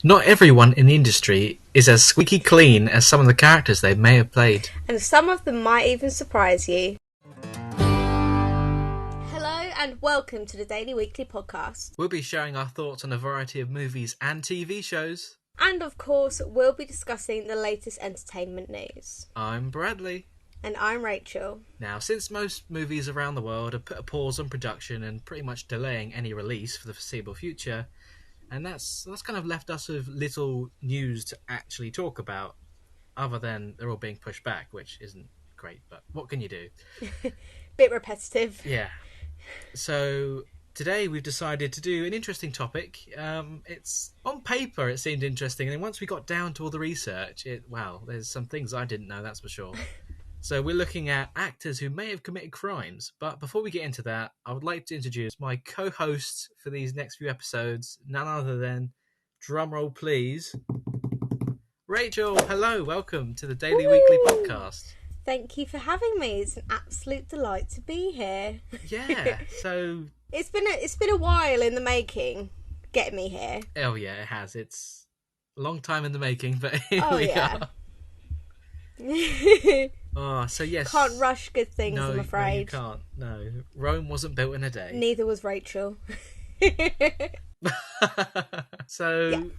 Not everyone in the industry is as squeaky clean as some of the characters they may have played. And some of them might even surprise you. Hello and welcome to the Daily Weekly Podcast. We'll be sharing our thoughts on a variety of movies and TV shows. And of course, we'll be discussing the latest entertainment news. I'm Bradley. And I'm Rachel. Now, since most movies around the world have put a pause on production and pretty much delaying any release for the foreseeable future, and that's kind of left us with little news to actually talk about, other than they're all being pushed back, which isn't great, but what can you do? Bit repetitive. Yeah. So today we've decided to do an interesting topic. It's on paper it seemed interesting, and then once we got down to all the research, there's some things I didn't know, that's for sure. So we're looking at actors who may have committed crimes. But before we get into that, I would like to introduce my co-host for these next few episodes, none other than, drumroll please, Rachel. Hello, welcome to the Daily Weekly Podcast. Thank you for having me. It's an absolute delight to be here. Yeah, so It's been a while in the making, getting me here. Oh yeah, it has. It's a long time in the making, but here we are. Oh, so yes. Can't rush good things, I'm afraid. No, you can't. No, Rome wasn't built in a day. Neither was Rachel. So,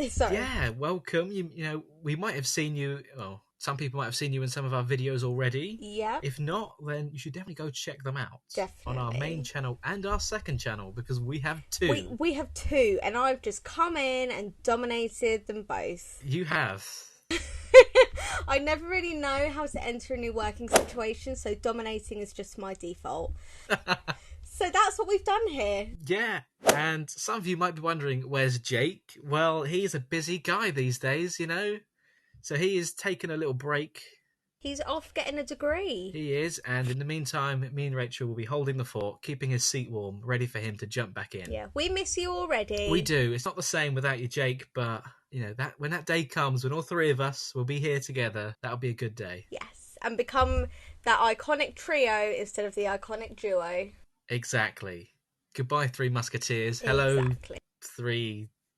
Sorry. yeah, welcome. You know, we might have seen you. Oh, some people might have seen you in some of our videos already. Yeah. If not, then you should definitely go check them out. Definitely. On our main channel and our second channel, because we have two. We have two, and I've just come in and dominated them both. You have. I never really know how to enter a new working situation, so dominating is just my default. So that's what we've done here. Yeah, and some of you might be wondering, where's Jake? Well, he's a busy guy these days, you know. So he is taking a little break. He's off getting a degree. He is, and in the meantime, me and Rachel will be holding the fort, keeping his seat warm, ready for him to jump back in. Yeah, we miss you already. We do. It's not the same without you, Jake, but, you know, that when that day comes, when all three of us will be here together, that'll be a good day. Yes, and become that iconic trio instead of the iconic duo. Exactly. Goodbye, Three Musketeers. Hello, Exactly.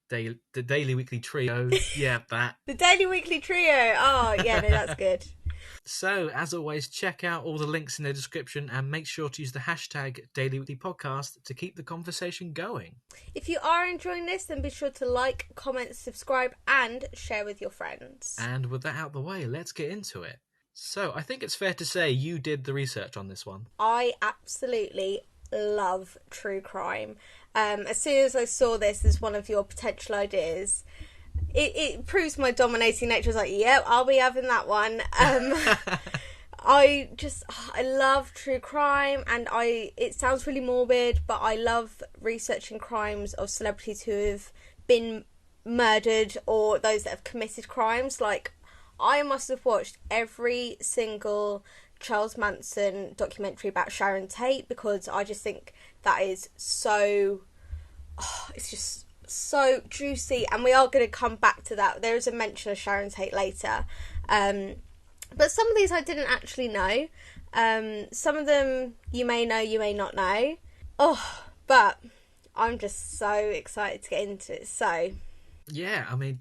the Daily Weekly Trio. Yeah, that. The Daily Weekly Trio. Oh, yeah, no, that's good. So, as always, check out all the links in the description and make sure to use the hashtag Daily Weekly Podcast to keep the conversation going. If you are enjoying this, then be sure to like, comment, subscribe, and share with your friends. And with that out the way, let's get into it. So, I think it's fair to say you did the research on this one. I absolutely love true crime. As soon as I saw this as one of your potential ideas, it proves my dominating nature. I was like, yep, I'll be having that one. I love true crime, and it sounds really morbid, but I love researching crimes of celebrities who have been murdered or those that have committed crimes. Like, I must have watched every single Charles Manson documentary about Sharon Tate, because I just think that is it's just so juicy, and we are going to come back to that. There is a mention of Sharon Tate later, but some of these I didn't actually know. Some of them you may know, you may not know. But I'm just so excited to get into it. So yeah, I mean,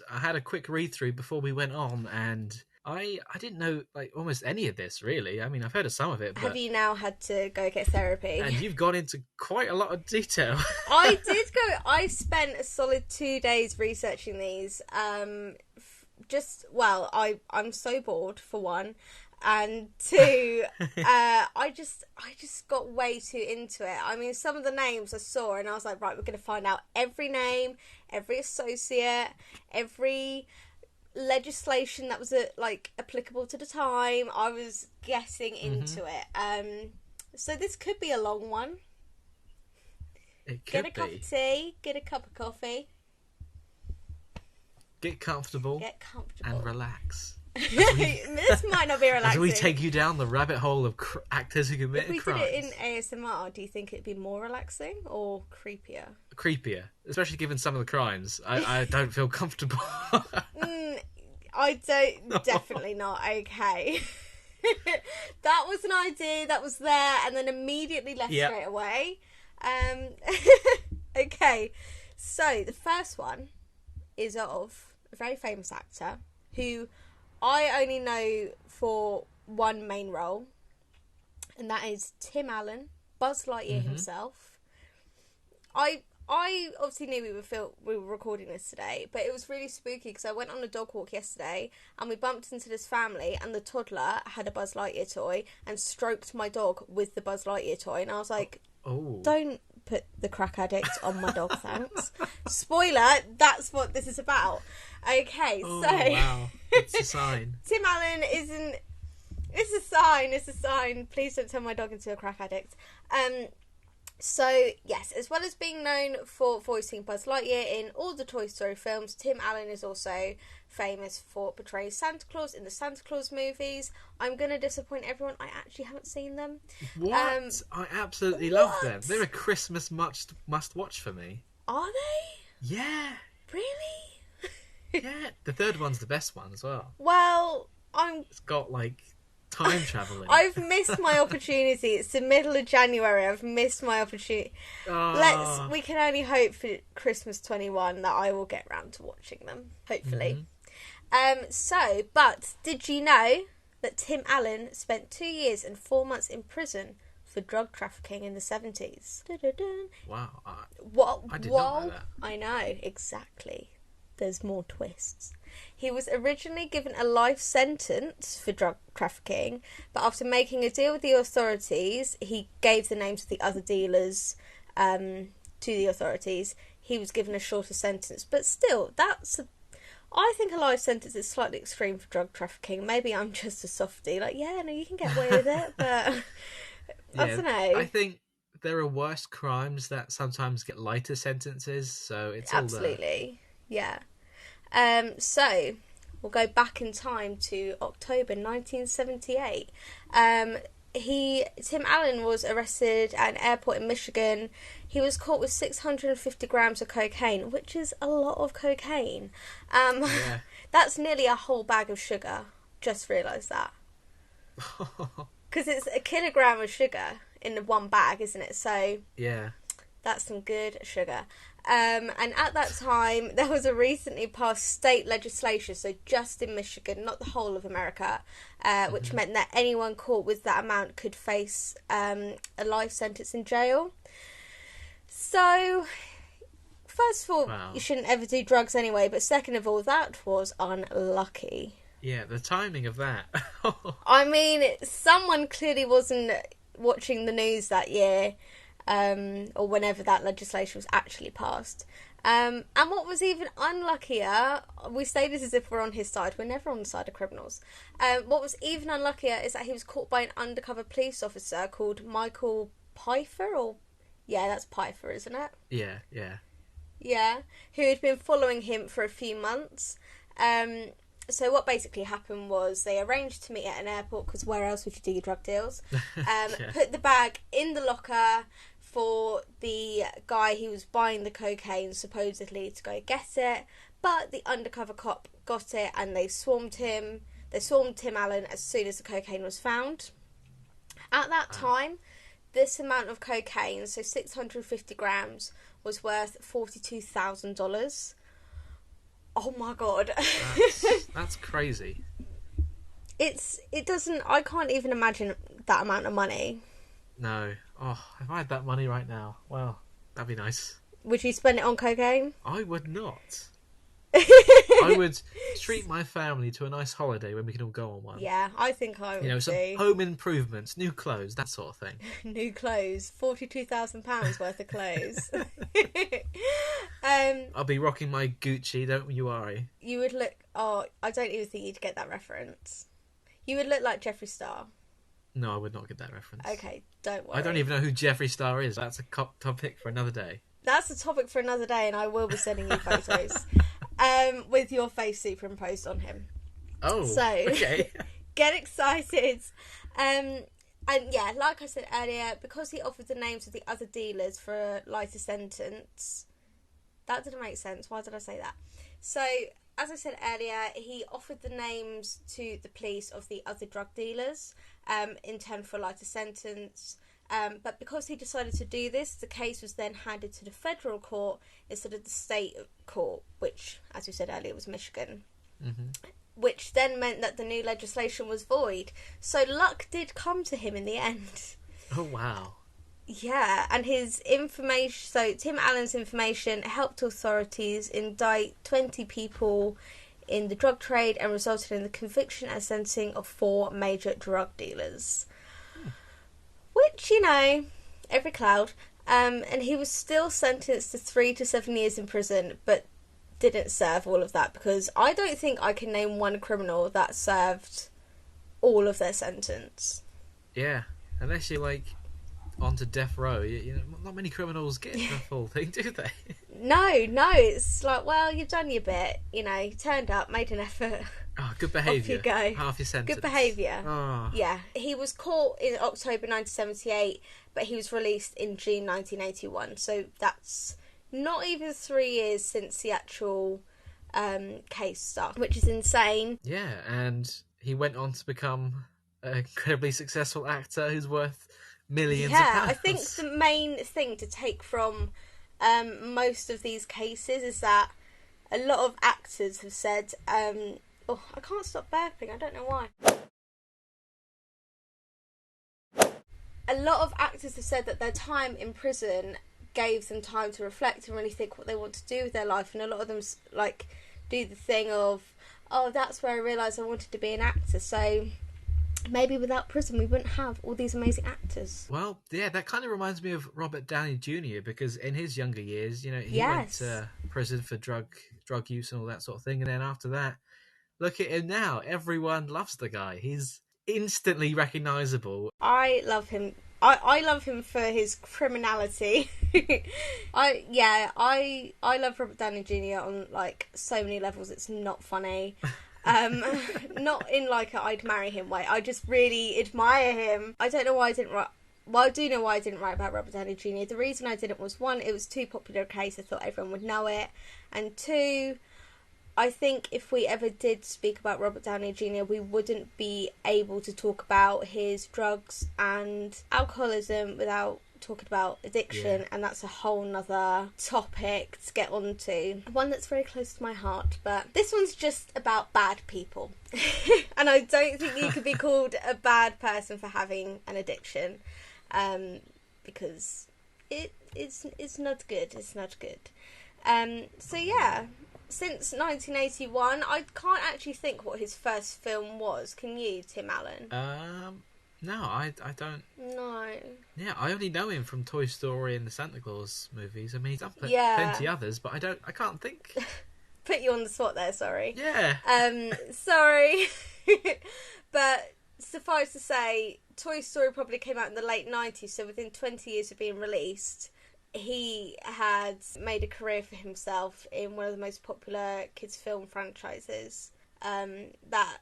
I had a quick read through before we went on, and I didn't know like almost any of this, really. I mean, I've heard of some of it, but... Have you now had to go get therapy? And you've gone into quite a lot of detail. I did go. I spent a solid 2 days researching these. I'm so bored, for one, and two, I just got way too into it. I mean, some of the names I saw, and I was like, right, we're going to find out every name, every associate, every legislation that was applicable to the time. I was getting into it. So this could be a long one. It could Get a cup of tea, get a cup of coffee. Get comfortable. And relax. This might not be relaxing. As we take you down the rabbit hole of actors who committed crimes. If we did it in ASMR, do you think it'd be more relaxing or creepier? Creepier, especially given some of the crimes. I don't feel comfortable. I don't. Definitely not. Okay. That was an idea that was there and then immediately left straight away. Okay, so the first one is of a very famous actor who I only know for one main role, and that is Tim Allen, Buzz Lightyear himself. I obviously knew we were recording this today, but it was really spooky because I went on a dog walk yesterday and we bumped into this family, and the toddler had a Buzz Lightyear toy and stroked my dog with the Buzz Lightyear toy, and I was like, don't put the crack addict on my dog, thanks. Spoiler, that's what this is about. Okay, so wow, it's a sign. Tim Allen isn't. It's a sign. Please don't turn my dog into a crack addict. So, yes, as well as being known for voicing Buzz Lightyear in all the Toy Story films, Tim Allen is also famous for portraying Santa Claus in the Santa Claus movies. I'm going to disappoint everyone. I actually haven't seen them. What? I absolutely love them. They're a Christmas must-watch for me. Are they? Yeah. Really? Yeah. The third one's the best one as well. Well, It's got, time travelling. I've missed my opportunity. It's the middle of January. I've missed my opportunity. We can only hope for Christmas 21 that I will get round to watching them. Hopefully. But did you know that Tim Allen spent 2 years and 4 months in prison for drug trafficking in the 70s? Wow. I did not know that. I know, exactly. There's more twists. He was originally given a life sentence for drug trafficking, but after making a deal with the authorities, he gave the names of the other dealers to the authorities. He was given a shorter sentence, but still, I think a life sentence is slightly extreme for drug trafficking. Maybe I'm just a softie, you can get away with it, but I don't know. I think there are worse crimes that sometimes get lighter sentences, so it's absolutely, yeah. So we'll go back in time to October 1978. Tim Allen was arrested at an airport in Michigan. He was caught with 650 grams of cocaine, which is a lot of cocaine. That's nearly a whole bag of sugar. Just realised that. Because it's a kilogram of sugar in the one bag, isn't it? So yeah, that's some good sugar. And at that time, there was a recently passed state legislation, so just in Michigan, not the whole of America, which meant that anyone caught with that amount could face a life sentence in jail. So, first of all, You shouldn't ever do drugs anyway, but second of all, that was unlucky. Yeah, the timing of that. I mean, someone clearly wasn't watching the news that year. Or whenever that legislation was actually passed. And what was even unluckier, we say this as if we're on his side, we're never on the side of criminals. What was even unluckier is that he was caught by an undercover police officer called Michael Pfeiffer, that's Pfeiffer, isn't it? Yeah. Yeah, who had been following him for a few months. So what basically happened was they arranged to meet at an airport, because where else would you do your drug deals? Put the bag in the locker for the guy who was buying the cocaine, supposedly, to go get it. But the undercover cop got it and they swarmed him. They swarmed Tim Allen as soon as the cocaine was found. At that time, this amount of cocaine, so 650 grams, was worth $42,000. Oh my god. That's crazy. I can't even imagine that amount of money. No. Oh, if I had that money right now, well, that'd be nice. Would you spend it on cocaine? I would not. I would treat my family to a nice holiday when we can all go on one. Yeah, I think I would some home improvements, new clothes, that sort of thing. New clothes, £42,000 worth of clothes. I'll be rocking my Gucci, don't you worry. You would look... Oh, I don't even think you'd get that reference. You would look like Jeffree Star. No, I would not get that reference. Okay, don't worry. I don't even know who Jeffree Star is. That's a topic for another day. That's a topic for another day, and I will be sending you photos with your face superimposed on him. Oh, so, okay. Get excited. And yeah, like I said earlier, because he offered the names of the other dealers for a lighter sentence, that didn't make sense. Why did I say that? So, as I said earlier, he offered the names to the police of the other drug dealers in turn for a lighter sentence. But because he decided to do this, the case was then handed to the federal court instead of the state court, which, as we said earlier, was Michigan. Mm-hmm. Which then meant that the new legislation was void. So luck did come to him in the end. Oh, wow. Yeah, and his information, so Tim Allen's information helped authorities indict 20 people in the drug trade and resulted in the conviction and sentencing of 4 major drug dealers. Which, every cloud. And he was still sentenced to 3 to 7 years in prison, but didn't serve all of that, because I don't think I can name one criminal that served all of their sentence. Yeah, unless you're onto death row, not many criminals get the full thing, do they? No, it's like, well, you've done your bit, you turned up, made an effort. Oh, good behaviour. Off you go. Half your sentence. Good behaviour. Oh. Yeah. He was caught in October 1978, but he was released in June 1981. So that's not even 3 years since the actual case started, which is insane. Yeah, and he went on to become an incredibly successful actor who's worth millions of pounds. I think the main thing to take from most of these cases is that a lot of actors have said, I can't stop burping, I don't know why. A lot of actors have said that their time in prison gave them time to reflect and really think what they want to do with their life, and a lot of them do the thing of, that's where I realised I wanted to be an actor, so maybe without prison we wouldn't have all these amazing actors. Well, yeah, that kind of reminds me of Robert Downey Jr. because in his younger years, he went to prison for drug use and all that sort of thing, and then after that, look at him now. Everyone loves the guy. He's instantly recognisable. I love him. I love him for his criminality. I love Robert Downey Jr. on so many levels. It's not funny. Not in a I'd marry him way. I just really admire him. I don't know why I didn't write. Well, I do know why I didn't write about Robert Downey Jr. The reason I didn't was, 1, it was too popular a case. I thought everyone would know it, and 2, I think if we ever did speak about Robert Downey Jr., we wouldn't be able to talk about his drugs and alcoholism without talking about addiction, and that's a whole nother topic to get onto. One that's very close to my heart, but this one's just about bad people. And I don't think you could be called a bad person for having an addiction, because it's not good. It's not good. So yeah. Since 1981, I can't actually think what his first film was. Can you, Tim Allen? No, I don't. No. Yeah, I only know him from Toy Story and the Santa Claus movies. I mean, he's done plenty others, but I can't think. Put you on the spot there, sorry. Yeah. Sorry. But suffice to say, Toy Story probably came out in the late 90s, so within 20 years of being released, he had made a career for himself in one of the most popular kids' film franchises. That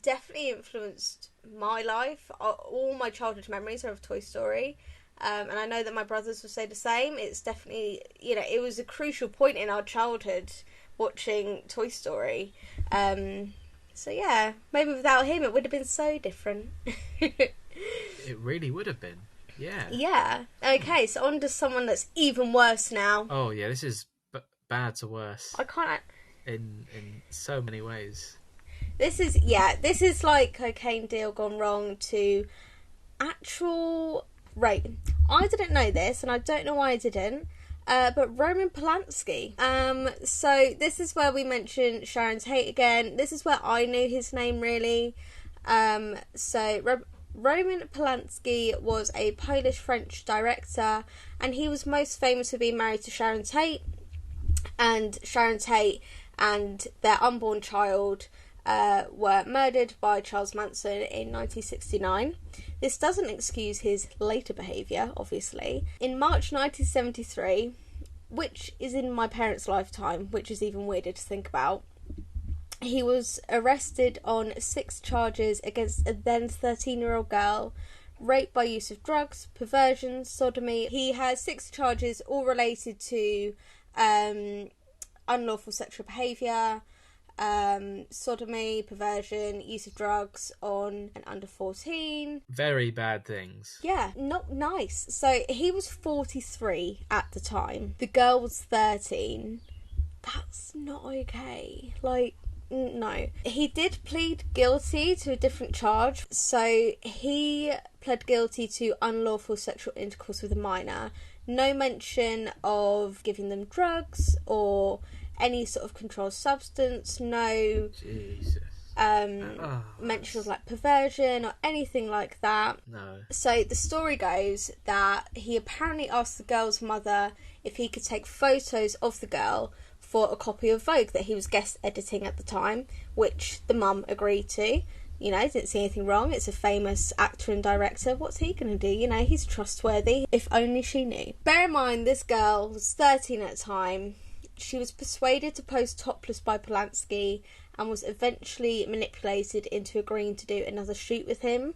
definitely influenced my life. All my childhood memories are of Toy Story. And I know that my brothers will say the same. It's definitely, it was a crucial point in our childhood watching Toy Story. So yeah, maybe without him it would have been so different. It really would have been. Yeah. Yeah. Okay, so on to someone that's even worse now. Oh yeah, this is bad to worse. I can't. In so many ways. This is like Cocaine Deal gone wrong to actual rape. I didn't know this, and I don't know why I didn't. But Roman Polanski. So this is where we mention Sharon Tate again. This is where I knew his name really. Roman Polanski was a Polish-French director, and he was most famous for being married to Sharon Tate. And Sharon Tate and their unborn child were murdered by Charles Manson in 1969. This doesn't excuse his later behaviour, obviously. In March 1973, which is in my parents' lifetime, which is even weirder to think about, he was arrested on 6 charges against a then 13-year-old girl, rape by use of drugs, perversion, sodomy. He has 6 charges, all related to unlawful sexual behaviour, sodomy, perversion, use of drugs on an under 14. Very bad things. Yeah, not nice. So he was 43 at the time. The girl was 13. That's not okay. Like, no. He did plead guilty to a different charge. So he pled guilty to unlawful sexual intercourse with a minor. No mention of giving them drugs or any sort of controlled substance. No Jesus. mention of like perversion or anything like that. No. So the story goes that he apparently asked the girl's mother if he could take photos of the girl for a copy of Vogue that he was guest editing at the time, which the mum agreed to. You know, didn't see anything wrong. It's a famous actor and director. What's he going to do? You know, he's trustworthy. If only she knew. Bear in mind, this girl was 13 at the time. She was persuaded to pose topless by Polanski and was eventually manipulated into agreeing to do another shoot with him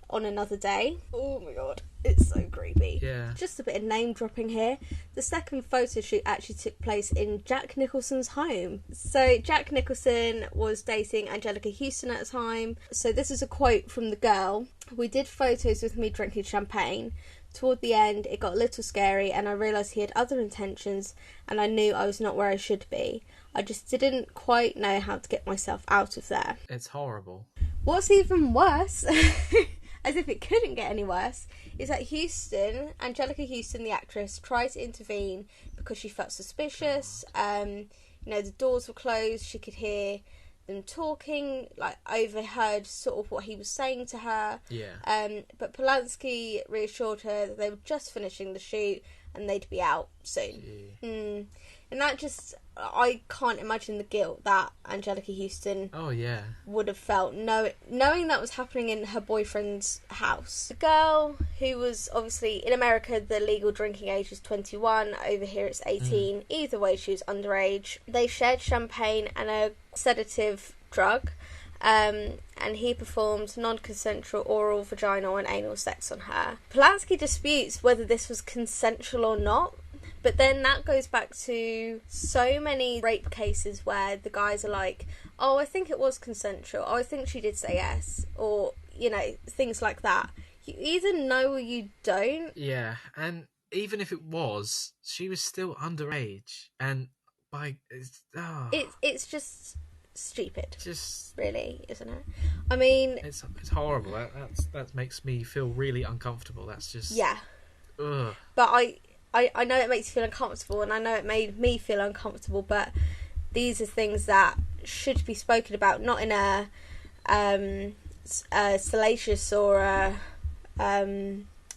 on another day. Oh my god, it's so creepy. Yeah. Just a bit of name dropping here. The second photo shoot actually took place in Jack Nicholson's home. So Jack Nicholson was dating Angelica Houston at the time. So this is a quote from the girl. "We did photos with me drinking champagne. Toward the end, it got a little scary and I realised he had other intentions and I knew I was not where I should be. I just didn't quite know how to get myself out of there." It's horrible. What's even worse, as if it couldn't get any worse, is that Angelica Houston, the actress, tried to intervene because she felt suspicious. You know, the doors were closed, she could hear them talking, like overheard sort of what he was saying to her. Yeah. But Polanski reassured her that they were just finishing the shoot and they'd be out soon. And that just, I can't imagine the guilt that Angelica Houston would have felt knowing that was happening in her boyfriend's house. The girl, who was obviously, in America the legal drinking age is 21, over here it's 18. Either way, she was underage. They shared champagne and a sedative drug, and he performed non-consensual oral, vaginal and anal sex on her. Polanski disputes whether this was consensual or not. But then that goes back to so many rape cases where the guys are like, oh, I think it was consensual. Oh, I think she did say yes. Or, you know, things like that. You either know or you don't. Yeah, and even if it was, she was still underage. And it's just stupid. Just really, isn't it? I mean, it's horrible. That makes me feel really uncomfortable. That's just... Yeah. Ugh. But I know it makes you feel uncomfortable, and I know it made me feel uncomfortable, but these are things that should be spoken about, not in a salacious or a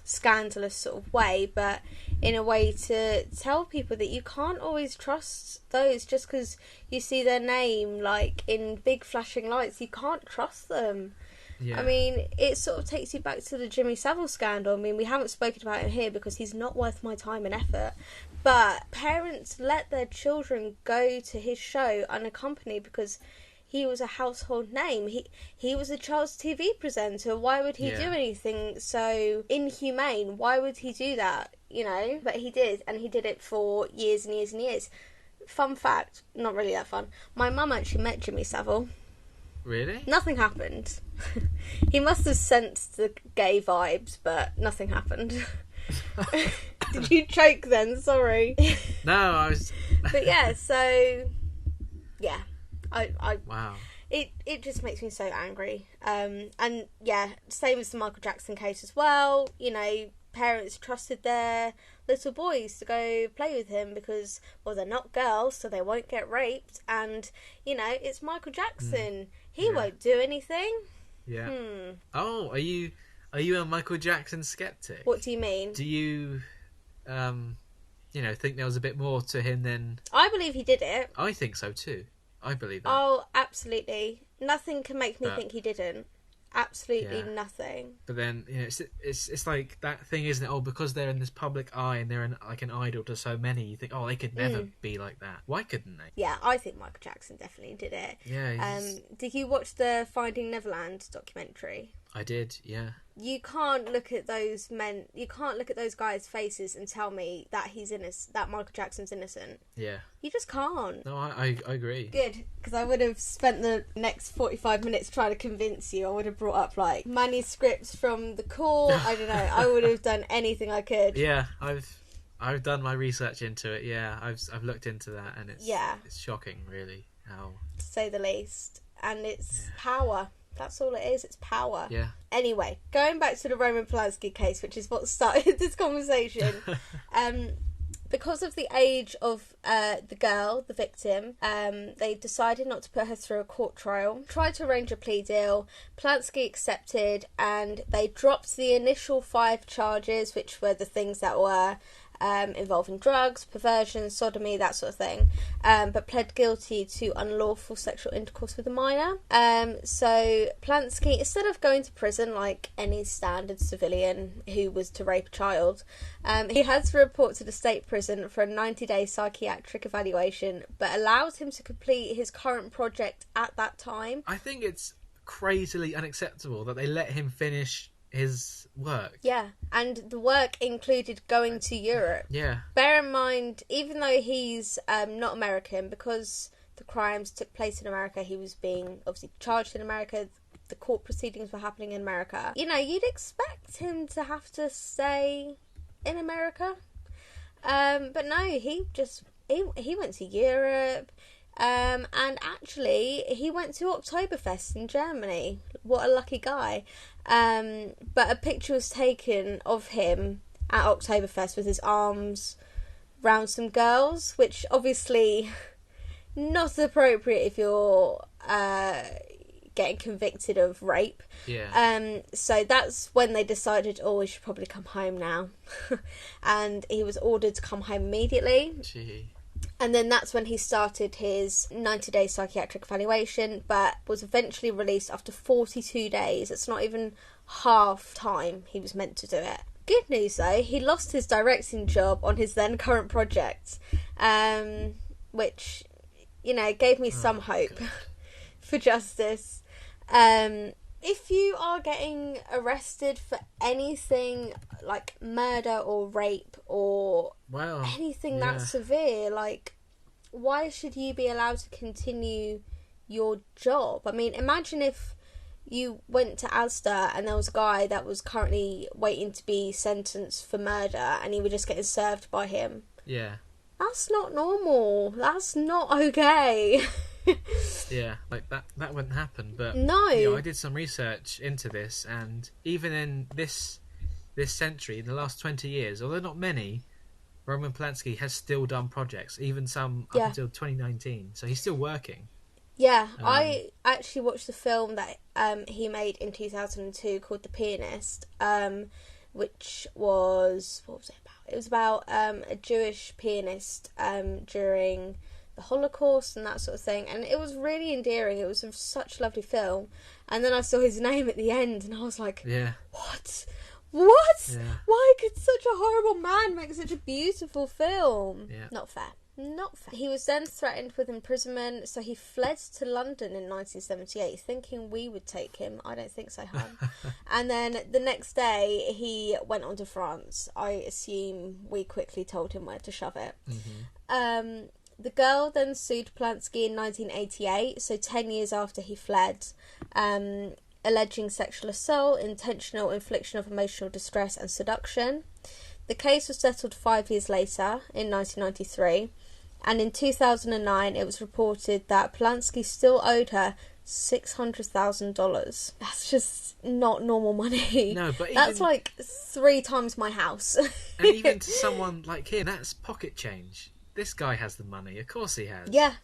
scandalous sort of way, but in a way to tell people that you can't always trust those just because you see their name like in big flashing lights. You can't trust them. Yeah. I mean, it sort of takes you back to the Jimmy Savile scandal. I mean, we haven't spoken about him here because he's not worth my time and effort. But parents let their children go to his show unaccompanied because he was a household name. He was a child's TV presenter. Why would he do anything so inhumane? Why would he do that? You know? But he did, and he did it for years and years and years. Fun fact, not really that fun. My mum actually met Jimmy Savile. Really? Nothing happened. He must have sensed the gay vibes, but nothing happened. Did you choke then? Sorry. No, I was... But yeah, so... Yeah. Wow. It just makes me so angry. And yeah, same as the Michael Jackson case as well. You know, parents trusted their little boys to go play with him because, well, they're not girls, so they won't get raped. And, you know, it's Michael Jackson. He won't do anything. Yeah. Oh, are you a Michael Jackson skeptic? What do you mean? Do you, think there was a bit more to him than... I believe he did it. I think so too. I believe that. Oh, absolutely. Nothing can make me think he didn't. Absolutely nothing. But then, you know, it's like that thing, isn't it? Oh, because they're in this public eye and they're like an idol to so many, you think, oh, they could never be like that. Why couldn't they? Yeah, I think Michael Jackson definitely did it. Yeah. Did you watch the Finding Neverland documentary? I did, yeah. You can't look at those men. You can't look at those guys' faces and tell me that he's innocent. That Michael Jackson's innocent. Yeah. You just can't. No, I agree. Good, because I would have spent the next 45 minutes trying to convince you. I would have brought up like manuscripts from the court. I don't know. I would have done anything I could. Yeah, I've done my research into it. Yeah, I've looked into that, and it's shocking, really, how, to say the least. And it's power. That's all it is. It's power. Yeah. Anyway, going back to the Roman Polanski case, which is what started this conversation. Because of the age of the girl, the victim, they decided not to put her through a court trial. Tried to arrange a plea deal. Polanski accepted, and they dropped the initial 5 charges, which were the things that were involving drugs, perversion, sodomy, that sort of thing, but pled guilty to unlawful sexual intercourse with a minor. So Polanski, instead of going to prison like any standard civilian who was to rape a child, he had to report to the state prison for a 90-day psychiatric evaluation, but allowed him to complete his current project at that time. I think it's crazily unacceptable that they let him finish his work. Yeah, and the work included going to Europe. Yeah. Bear in mind, even though he's not American, because the crimes took place in America, he was being obviously charged in America, the court proceedings were happening in America. You know, you'd expect him to have to stay in America. But no, he went to Europe. And actually, he went to Oktoberfest in Germany. What a lucky guy. But a picture was taken of him at Oktoberfest with his arms round some girls, which obviously not appropriate if you're getting convicted of rape. Yeah. So that's when they decided, we should probably come home now. And he was ordered to come home immediately. Gee. And then that's when he started his 90-day psychiatric evaluation, but was eventually released after 42 days. It's not even half time he was meant to do it. Good news though, he lost his directing job on his then current project, which, you know, gave me some hope for justice. If you are getting arrested for anything like murder or rape or anything that severe, like, why should you be allowed to continue your job? I mean, imagine if you went to Asda and there was a guy that was currently waiting to be sentenced for murder and you were just getting served by him. Yeah. That's not normal. That's not okay. Yeah, like that wouldn't happen. But no, you know, I did some research into this, and even in this century, in the last 20 years, although not many, Roman Polanski has still done projects, even some up until 2019. So he's still working. Yeah, I actually watched the film that he made in 2002 called The Pianist, which was, what was it about? It was about a Jewish pianist during the Holocaust and that sort of thing, and it was really endearing. It was such a lovely film. And then I saw his name at the end and I was like, what? Yeah. Why could such a horrible man make such a beautiful film? Not fair. He was then threatened with imprisonment, so he fled to London in 1978 thinking we would take him. I don't think so, hon. And then the next day he went on to France. I assume we quickly told him where to shove it. Mm-hmm. The girl then sued Polanski in 1988, so 10 years after he fled, alleging sexual assault, intentional infliction of emotional distress and seduction. The case was settled 5 years later, in 1993, and in 2009 it was reported that Polanski still owed her $600,000. That's just not normal money. No, but that's like 3 times my house. And even to someone like him, that's pocket change. This guy has the money. Of course he has. Yeah.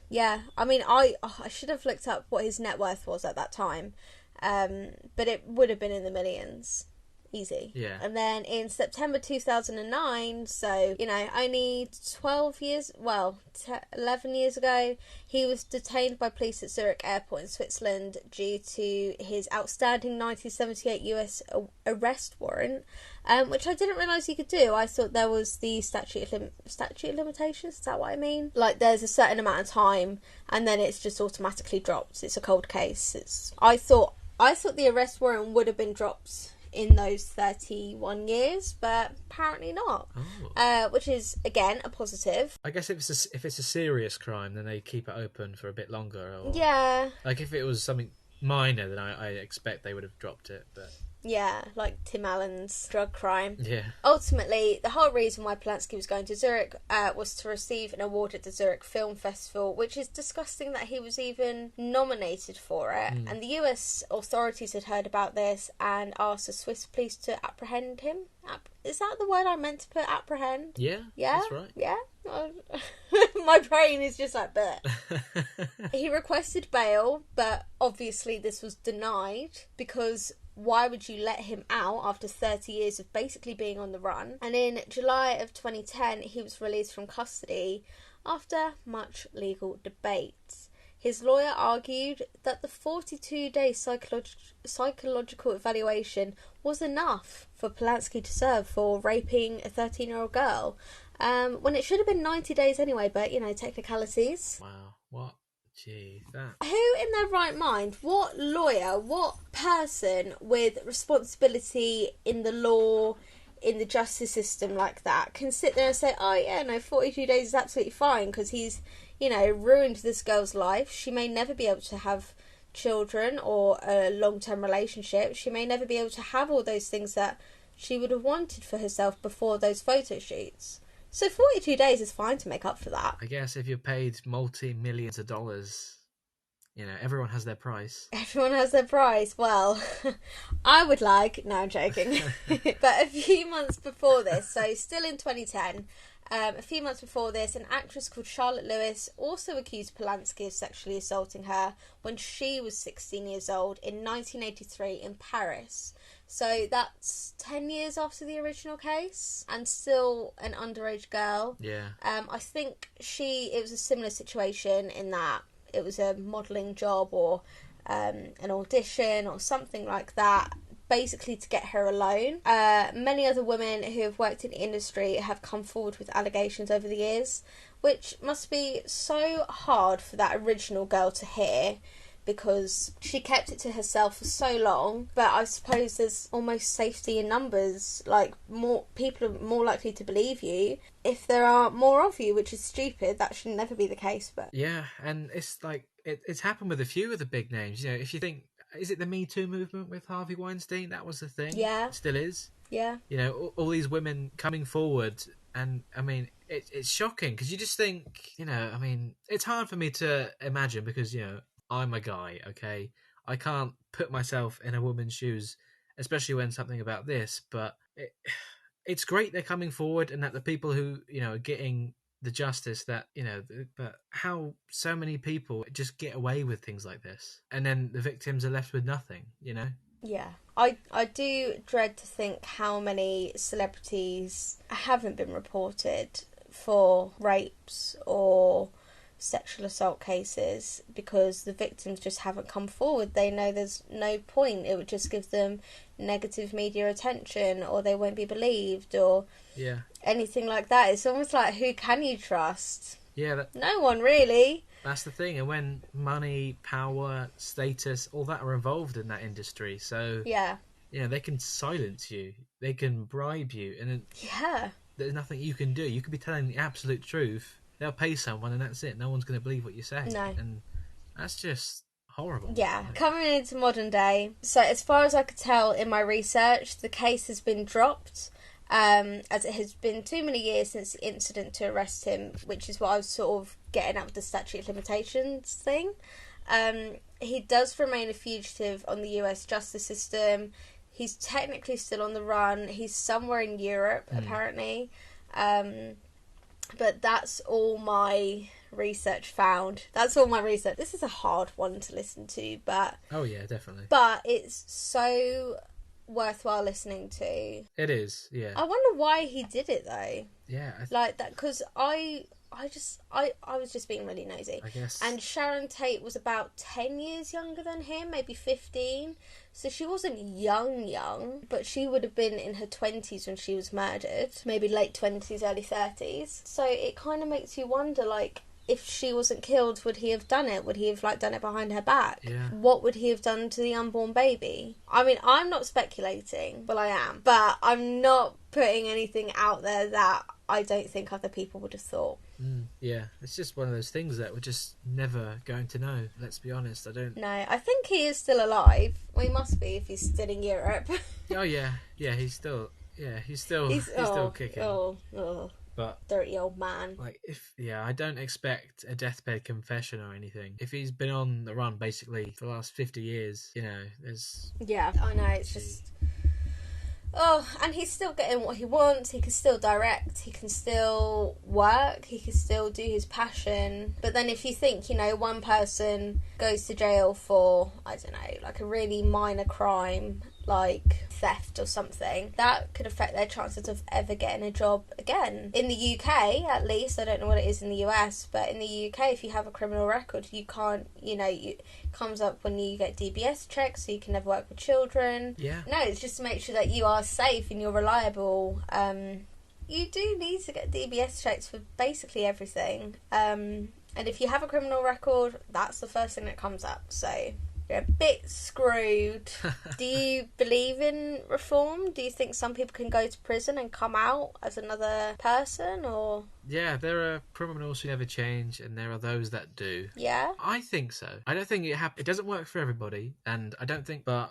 I mean, I should have looked up what his net worth was at that time. But it would have been in the millions. Easy. Yeah. And then in September 2009, so, you know, only 11 years ago, he was detained by police at Zurich Airport in Switzerland due to his outstanding 1978 US arrest warrant, which I didn't realise you could do. I thought there was the statute of limitations, is that what I mean? Like, there's a certain amount of time, and then it's just automatically dropped. It's a cold case. I thought I thought the arrest warrant would have been dropped in those 31 years, but apparently not. Which is, again, a positive. I guess if it's a serious crime, then they keep it open for a bit longer. Or, Yeah. like if it was something minor, then I expect they would have dropped it. But Yeah, like Tim Allen's drug crime. yeah. Ultimately, the whole reason why Polanski was going to Zurich was to receive an award at the Zurich Film Festival, which is disgusting that he was even nominated for it. And the US authorities had heard about this and asked the Swiss police to apprehend him. Is that the word I meant to put, apprehend? Yeah, Yeah? that's right. Yeah? My brain is just like, bleh. He requested bail, but obviously this was denied because why would you let him out after 30 years of basically being on the run? And in July of 2010, he was released from custody after much legal debate. His lawyer argued that the 42-day psychological evaluation was enough for Polanski to serve for raping a 13-year-old girl, when it should have been 90 days anyway, but, technicalities. Wow, what? Gee, that... Who in their right mind, what lawyer, what person with responsibility in the law, in the justice system like that, can sit there and say, oh yeah, no, 42 days is absolutely fine because he's, ruined this girl's life. She may never be able to have children or a long-term relationship. She may never be able to have all those things that she would have wanted for herself before those photo shoots. So 42 days is fine to make up for that. I guess if you're paid multi-millions of dollars, everyone has their price. Everyone has their price. Well, I would like... No, I'm joking. But a few months before this, so still in 2010, a few months before this, an actress called Charlotte Lewis also accused Polanski of sexually assaulting her when she was 16 years old in 1983 in Paris. So that's 10 years after the original case, and still an underage girl. Yeah. I think it was a similar situation in that it was a modelling job or an audition or something like that, basically to get her alone. Many other women who have worked in the industry have come forward with allegations over the years, which must be so hard for that original girl to hear, because she kept it to herself for so long. But I suppose there's almost safety in numbers. Like, more people are more likely to believe you if there are more of you, which is stupid. That should never be the case. But yeah, and it's like it's happened with a few of the big names. If you think, is it the Me Too movement with Harvey Weinstein? That was the thing. Yeah, it still is. Yeah, all these women coming forward, and I mean, it's shocking because you just think, it's hard for me to imagine because I'm a guy, okay? I can't put myself in a woman's shoes, especially when something about this, but it's great they're coming forward and that the people who, are getting the justice that, but how so many people just get away with things like this and then the victims are left with nothing, Yeah. I do dread to think how many celebrities haven't been reported for rapes or sexual assault cases because the victims just haven't come forward. They know there's no point. It would just give them negative media attention, or they won't be believed, or anything like that. It's almost like, who can you trust? Yeah. No one, really. That's the thing. And when money, power, status, all that are involved in that industry, so they can silence you, they can bribe you, and there's nothing you can do. You could be telling the absolute truth. They'll pay someone and that's it. No one's going to believe what you say. No. And that's just horrible. Yeah. Coming into modern day, so as far as I could tell in my research, the case has been dropped, as it has been too many years since the incident to arrest him, which is what I was sort of getting at with the statute of limitations thing. He does remain a fugitive on the US justice system. He's technically still on the run. He's somewhere in Europe, apparently. But that's all my research found. That's all my research. This is a hard one to listen to, but... Oh, yeah, definitely. But it's so worthwhile listening to. It is, yeah. I wonder why he did it, though. Yeah. Like that, because I was just being really nosy. I guess. And Sharon Tate was about 10 years younger than him, maybe 15. So she wasn't young, but she would have been in her 20s when she was murdered. Maybe late 20s, early 30s. So it kind of makes you wonder, like, if she wasn't killed, would he have done it? Would he have done it behind her back? Yeah. What would he have done to the unborn baby? I mean, I'm not speculating, well I am, but I'm not putting anything out there that I don't think other people would have thought. Yeah, it's just one of those things that we're just never going to know. Let's be honest. I don't. No, I think he is still alive. Well, he must be if he's still in Europe. Oh yeah, he's still kicking. Oh, but dirty old man. I don't expect a deathbed confession or anything. If he's been on the run basically for the last 50 years, there's. Yeah, I know. It's just. Oh, and he's still getting what he wants. He can still direct. He can still work. He can still do his passion. But then if you think, one person goes to jail for, I don't know, a really minor crime, like theft or something, that could affect their chances of ever getting a job again. In the UK, at least, I don't know what it is in the US, but in the UK, if you have a criminal record, you can't, it comes up when you get DBS checks, so you can never work with children. Yeah. No, it's just to make sure that you are safe and you're reliable. You do need to get DBS checks for basically everything. And if you have a criminal record, that's the first thing that comes up. So you're a bit screwed. Do you believe in reform? Do you think some people can go to prison and come out as another person, or...? Yeah, there are criminals who never change, and there are those that do. Yeah? I think so. I don't think it doesn't work for everybody, and I don't think... But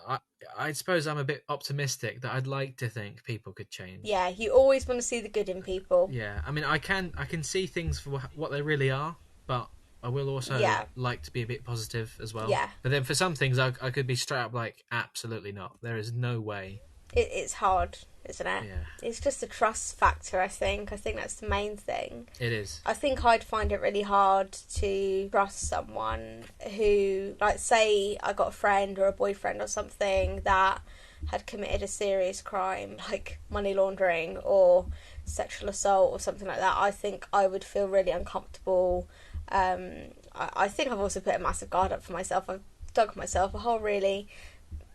I suppose I'm a bit optimistic that I'd like to think people could change. Yeah, you always want to see the good in people. Yeah, I mean, I can see things for what they really are, but... I will also like to be a bit positive as well. Yeah. But then for some things, I could be straight up absolutely not. There is no way. It's hard, isn't it? Yeah. It's just a trust factor, I think. I think that's the main thing. It is. I think I'd find it really hard to trust someone who, say I got a friend or a boyfriend or something that had committed a serious crime, like money laundering or sexual assault or something like that. I think I would feel really uncomfortable. I think I've also put a massive guard up for myself. I've dug myself a hole really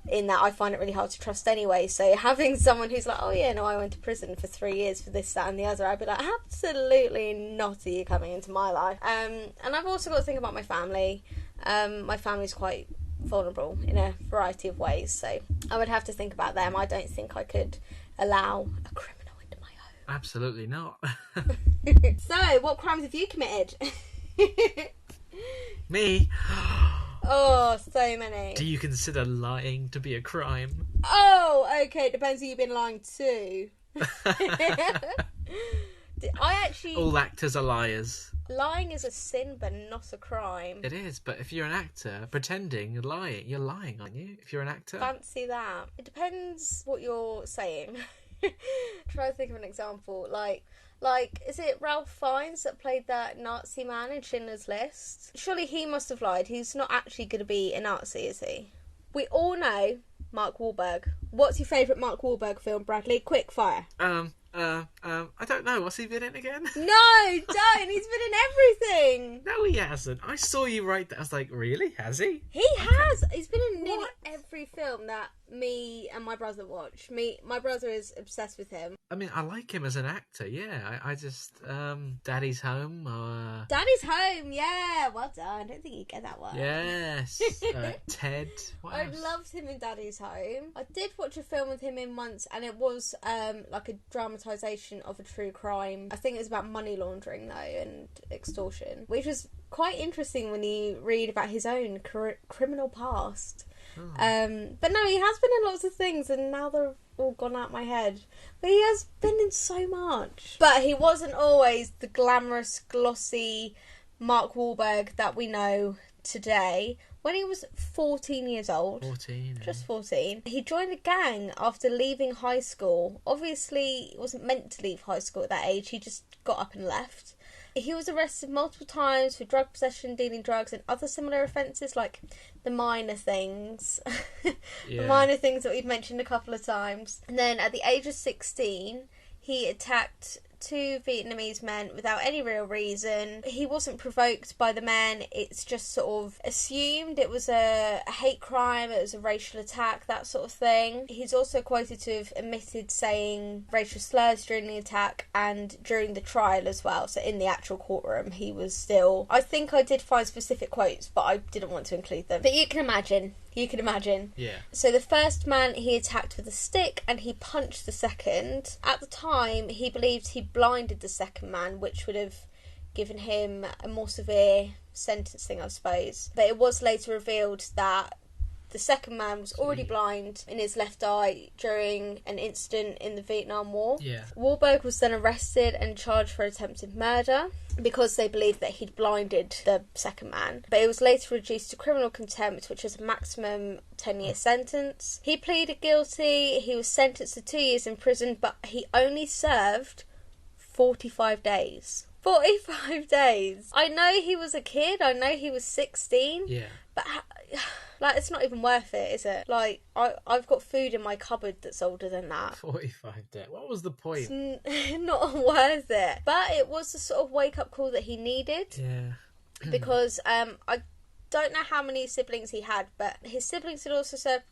in that I find it really hard to trust anyway. So having someone who's like, oh yeah, no, I went to prison for 3 years for this, that and the other, I'd be like, absolutely not are you coming into my life. And I've also got to think about my family. My family's quite vulnerable in a variety of ways, so I would have to think about them. I don't think I could allow a criminal into my home. Absolutely not. So, what crimes have you committed? Me? Oh, so many. Do you consider lying to be a crime? Oh, okay. It depends who you've been lying to. All actors are liars. Lying is a sin, but not a crime. It is, but if you're an actor pretending you're lying, aren't you? If you're an actor. Fancy that. It depends what you're saying. Try to think of an example. Like, is it Ralph Fiennes that played that Nazi man in Schindler's List? Surely he must have lied. He's not actually going to be a Nazi, is he? We all know Mark Wahlberg. What's your favourite Mark Wahlberg film, Bradley? Quick fire. I don't know. What's he been in again? No, don't. He's been in everything. No, he hasn't. I saw you right there. I was like, really? Has he? He has. He's been in nearly every film that me and my brother watch. My brother is obsessed with him. I mean, I like him as an actor, yeah. I just, Daddy's Home, or... Daddy's Home, yeah. Well done. I don't think you get that one. Yes. Ted. I loved him in Daddy's Home. I did watch a film with him in once, and it was, like a dramatisation of a true crime. I think it was about money laundering, though, and extortion, which was quite interesting when you read about his own criminal past. Oh. But no, he has been in lots of things, and now they're all gone out my head. But he has been in so much. But he wasn't always the glamorous, glossy Mark Wahlberg that we know today. When he was 14 years old, 14, just 14, he joined a gang after leaving high school. Obviously, he wasn't meant to leave high school at that age. He just got up and left. He was arrested multiple times for drug possession, dealing drugs, and other similar offences, like the minor things. The minor things that we've mentioned a couple of times. And then at the age of 16, he attacked two Vietnamese men without any real reason. He wasn't provoked by the men. It's just sort of assumed it was a hate crime, it was a racial attack, that sort of thing. He's also quoted to have admitted saying racial slurs during the attack and during the trial as well. So in the actual courtroom, he was still... I think I did find specific quotes, but I didn't want to include them. But you can imagine. Yeah. So the first man he attacked with a stick and he punched the second. At the time, he believed he blinded the second man, which would have given him a more severe sentencing, I suppose. But it was later revealed that the second man was already blind in his left eye during an incident in the Vietnam War. Yeah. Wahlberg was then arrested and charged for attempted murder because they believed that he'd blinded the second man. But it was later reduced to criminal contempt, which was a maximum 10-year sentence. He pleaded guilty. He was sentenced to 2 years in prison, but he only served 45 days. 45 days. I know he was a kid. I know he was 16. Yeah. But... like, it's not even worth it, is it? Like, I've got food in my cupboard that's older than that. 45 days. What was the point? It's not worth it. But it was the sort of wake-up call that he needed. Yeah. Because I don't know how many siblings he had, but his siblings had also served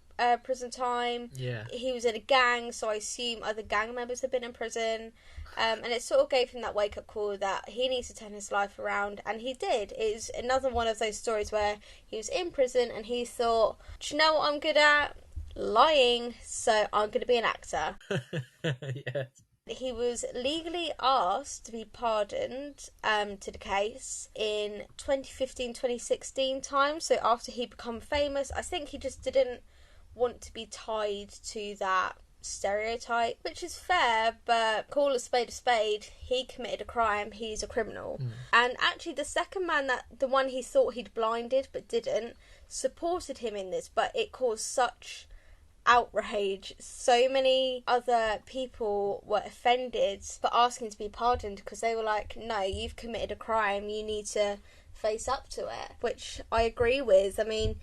prison time. Yeah. He was in a gang, so I assume other gang members had been in prison. And it sort of gave him that wake-up call that he needs to turn his life around, and he did. It was another one of those stories where he was in prison and he thought, do you know what I'm good at? Lying, so I'm going to be an actor. Yes. He was legally asked to be pardoned to the case in 2015-2016 time, so after he became famous. I think he just didn't want to be tied to that stereotype, which is fair, but call a spade, he committed a crime, he's a criminal. And actually the second man, that the one he thought he'd blinded but didn't, supported him in this, but it caused such outrage. So many other people were offended for asking to be pardoned because they were like, no, you've committed a crime, you need to face up to it, which I agree with. I mean,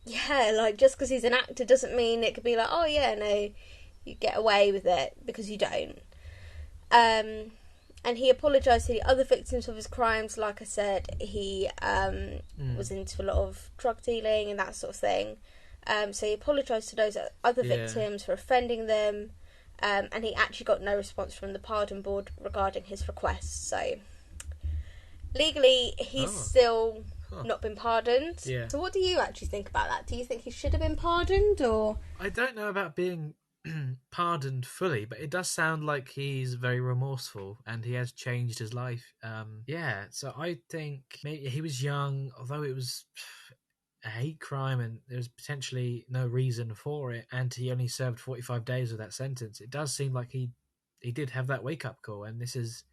yeah, like, just because he's an actor doesn't mean it could be like, oh yeah, no, you get away with it, because you don't. And he apologised to the other victims of his crimes. Like I said, he was into a lot of drug dealing and that sort of thing. So he apologised to those other victims for offending them. And he actually got no response from the pardon board regarding his request. So legally, he's still... not been pardoned. Yeah. So what do you actually think about that? Do you think he should have been pardoned, or...? I don't know about being pardoned fully, but it does sound like he's very remorseful and he has changed his life. Yeah, so I think maybe he was young, although it was a hate crime and there was potentially no reason for it, and he only served 45 days of that sentence. It does seem like he did have that wake-up call, and this is,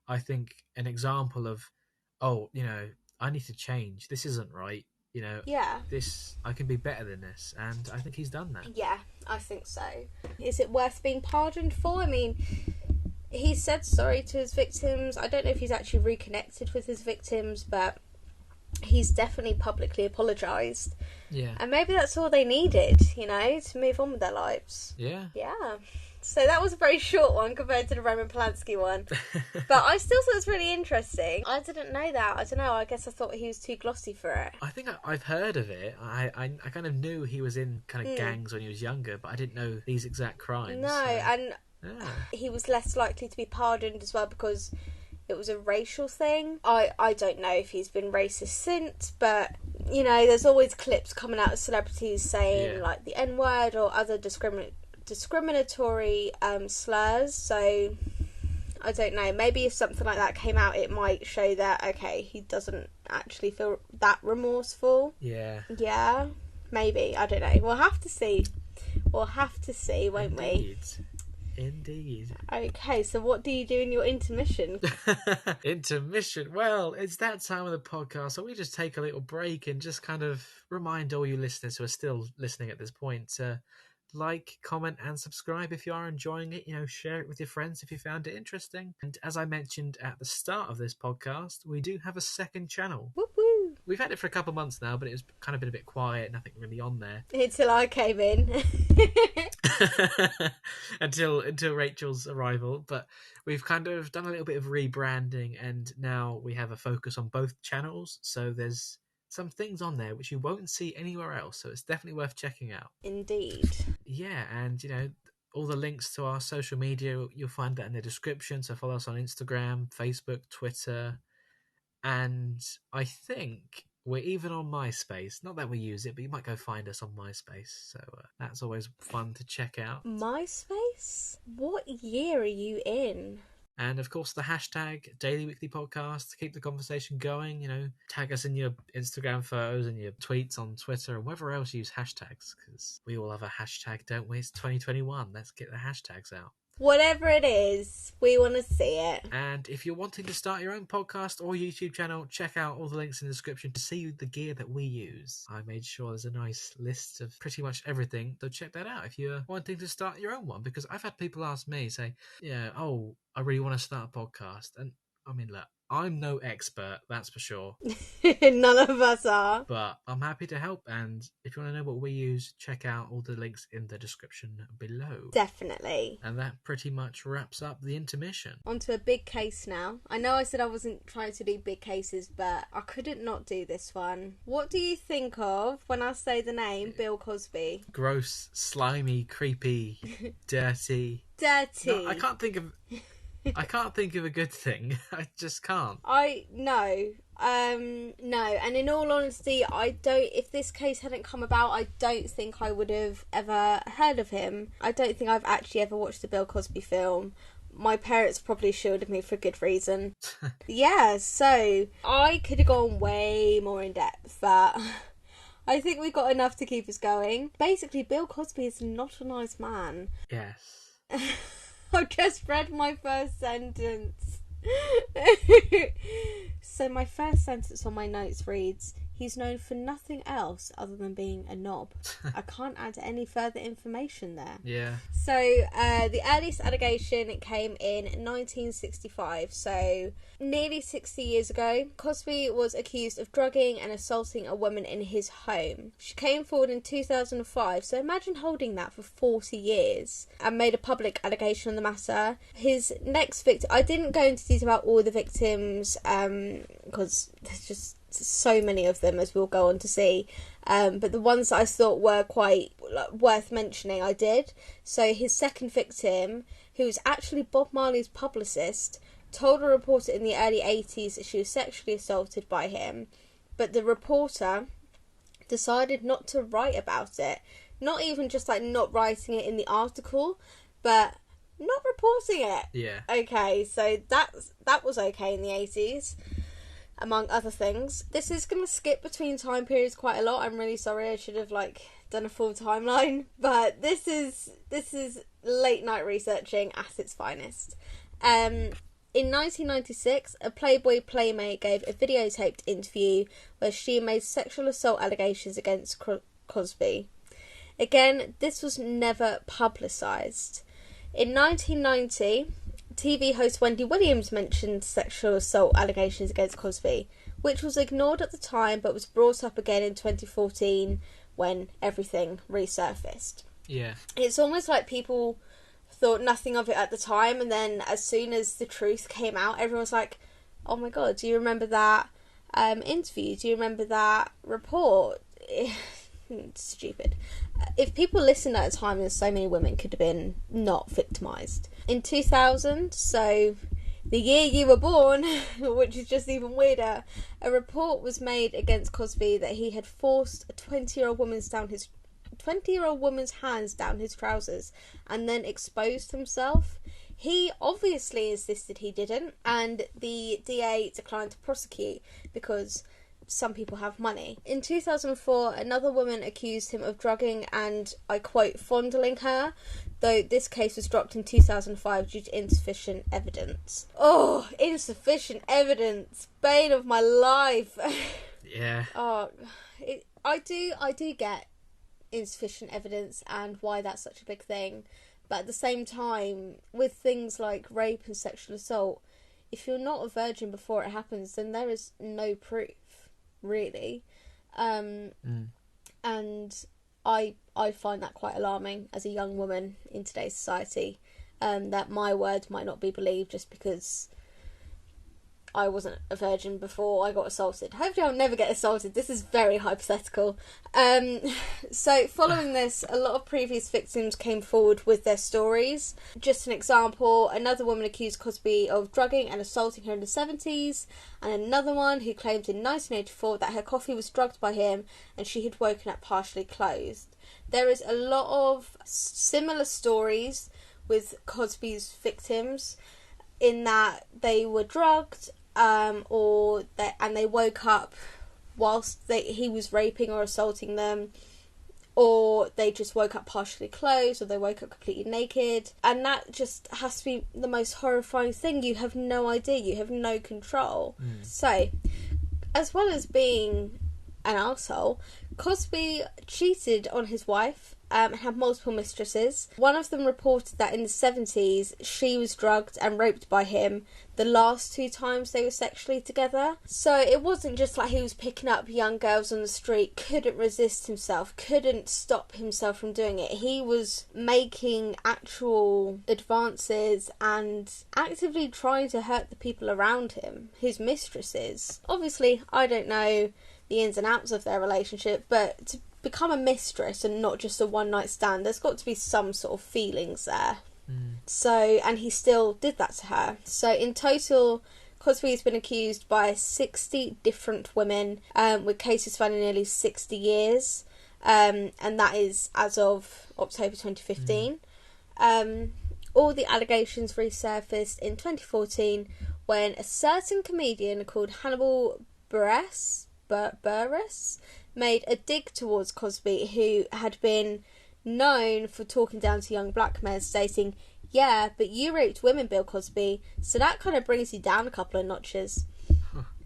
I think, an example of, oh, you know, I need to change. This isn't right. You know, I can be better than this. And I think he's done that. Yeah, I think so. Is it worth being pardoned for? I mean, he said sorry to his victims. I don't know if he's actually reconnected with his victims, but he's definitely publicly apologised. Yeah. And maybe that's all they needed, you know, to move on with their lives. Yeah. Yeah. So that was a very short one compared to the Roman Polanski one. But I still thought it was really interesting. I didn't know that. I don't know. I guess I thought he was too glossy for it. I think I've heard of it. I kind of knew he was in kind of gangs when he was younger, but I didn't know these exact crimes. No, and he was less likely to be pardoned as well because it was a racial thing. I don't know if he's been racist since, but, you know, there's always clips coming out of celebrities saying, like, the N-word or other discriminatory slurs. So I don't know, maybe if something like that came out, it might show that, okay, he doesn't actually feel that remorseful. Yeah, maybe, I don't know, we'll have to see, won't we? Indeed. Okay, so what do you do in your intermission? Intermission. Well, it's that time of the podcast, so we just take a little break and just kind of remind all you listeners who are still listening at this point to like, comment, and subscribe if you are enjoying it. You know, share it with your friends if you found it interesting. And as I mentioned at the start of this podcast, we do have a second channel. Whoop woo. We've had it for a couple of months now, but it's kind of been a bit quiet, nothing really on there. Until I came in. until Rachel's arrival. But we've kind of done a little bit of rebranding, and now we have a focus on both channels. So there's some things on there which you won't see anywhere else. So it's definitely worth checking out. Indeed. Yeah, and all the links to our social media, you'll find that in the description. So follow us on Instagram, Facebook, Twitter, and I think we're even on MySpace. Not that we use it, but you might go find us on MySpace. So that's always fun to check out. MySpace? What year are you in? And of course, the hashtag Daily Weekly Podcast to keep the conversation going. Tag us in your Instagram photos and your tweets on Twitter and wherever else you use hashtags, because we all have a hashtag, don't we? It's 2021. Let's get the hashtags out. Whatever it is, we want to see it. And if you're wanting to start your own podcast or YouTube channel, check out all the links in the description to see the gear that we use. I made sure there's a nice list of pretty much everything, so check that out if you're wanting to start your own one. Because I've had people ask me, say, I really want to start a podcast. And I mean, look, I'm no expert, that's for sure. None of us are. But I'm happy to help, and if you want to know what we use, check out all the links in the description below. Definitely. And that pretty much wraps up the intermission. Onto a big case now. I know I said I wasn't trying to do big cases, but I couldn't not do this one. What do you think of when I say the name Bill Cosby? Gross, slimy, creepy, dirty. Dirty. No, I can't think of a good thing. I just can't. No, and in all honesty, if this case hadn't come about, I don't think I would have ever heard of him. I don't think I've actually ever watched a Bill Cosby film. My parents probably shielded me for good reason. Yeah, so I could have gone way more in depth, but I think we got enough to keep us going. Basically, Bill Cosby is not a nice man. Yes. I've just read my first sentence. So my first sentence on my notes reads, he's known for nothing else other than being a knob. I can't add any further information there. Yeah. So the earliest allegation came in 1965, so nearly 60 years ago. Cosby was accused of drugging and assaulting a woman in his home. She came forward in 2005, so imagine holding that for 40 years, and made a public allegation on the matter. His next victim, I didn't go into detail about all the victims, because there's just so many of them, as we'll go on to see, but the ones that I thought were quite worth mentioning I did. So his second victim, who was actually Bob Marley's publicist, told a reporter in the early 80s that she was sexually assaulted by him, but the reporter decided not to write about it. Not even just not writing it in the article, but not reporting it. Yeah. Okay, so that was okay in the 80s. Among other things. This is going to skip between time periods quite a lot. I'm really sorry. I should have done a full timeline. But this is late night researching at its finest. In 1996, a Playboy playmate gave a videotaped interview where she made sexual assault allegations against Cosby. Again, this was never publicised. In 1990... TV host Wendy Williams mentioned sexual assault allegations against Cosby, which was ignored at the time but was brought up again in 2014 when everything resurfaced. Yeah. It's almost like people thought nothing of it at the time, and then as soon as the truth came out, everyone was like, oh my god, do you remember that interview? Do you remember that report? It's stupid. If people listened at a time, then so many women could have been not victimised. In 2000, so the year you were born, which is just even weirder, a report was made against Cosby that he had forced a 20-year-old woman's hands down his trousers and then exposed himself. He obviously insisted he didn't, and the DA declined to prosecute because some people have money. In 2004, another woman accused him of drugging and, I quote, fondling her, though this case was dropped in 2005 due to insufficient evidence. Oh, insufficient evidence. Bane of my life. Yeah. I do get insufficient evidence and why that's such a big thing, but at the same time, with things like rape and sexual assault, if you're not a virgin before it happens, then there is no proof, really. And I find that quite alarming as a young woman in today's society, that my words might not be believed just because I wasn't a virgin before I got assaulted. Hopefully I'll never get assaulted. This is very hypothetical. So following this, a lot of previous victims came forward with their stories. Just an example, another woman accused Cosby of drugging and assaulting her in the 70s, and another one who claimed in 1984 that her coffee was drugged by him and she had woken up partially clothed. There is a lot of similar stories with Cosby's victims in that they were drugged, and they woke up whilst he was raping or assaulting them, or they just woke up partially clothed, or they woke up completely naked, and that just has to be the most horrifying thing. You have no idea, you have no control. So, as well as being an arsehole, Cosby cheated on his wife and had multiple mistresses. One of them reported that in the 70s she was drugged and raped by him the last 2 times they were sexually together. So it wasn't just like he was picking up young girls on the street, couldn't resist himself, couldn't stop himself from doing it. He was making actual advances and actively trying to hurt the people around him, his mistresses. Obviously, I don't know the ins and outs of their relationship, but to become a mistress and not just a one-night stand, there's got to be some sort of feelings there. So, and he still did that to her. So in total, Cosby has been accused by 60 different women, with cases spanning nearly 60 years, and that is as of October 2015. All the allegations resurfaced in 2014 when a certain comedian called Hannibal Buress made a dig towards Cosby, who had been known for talking down to young black men, stating, "Yeah, but you raped women, Bill Cosby, so that kind of brings you down a couple of notches."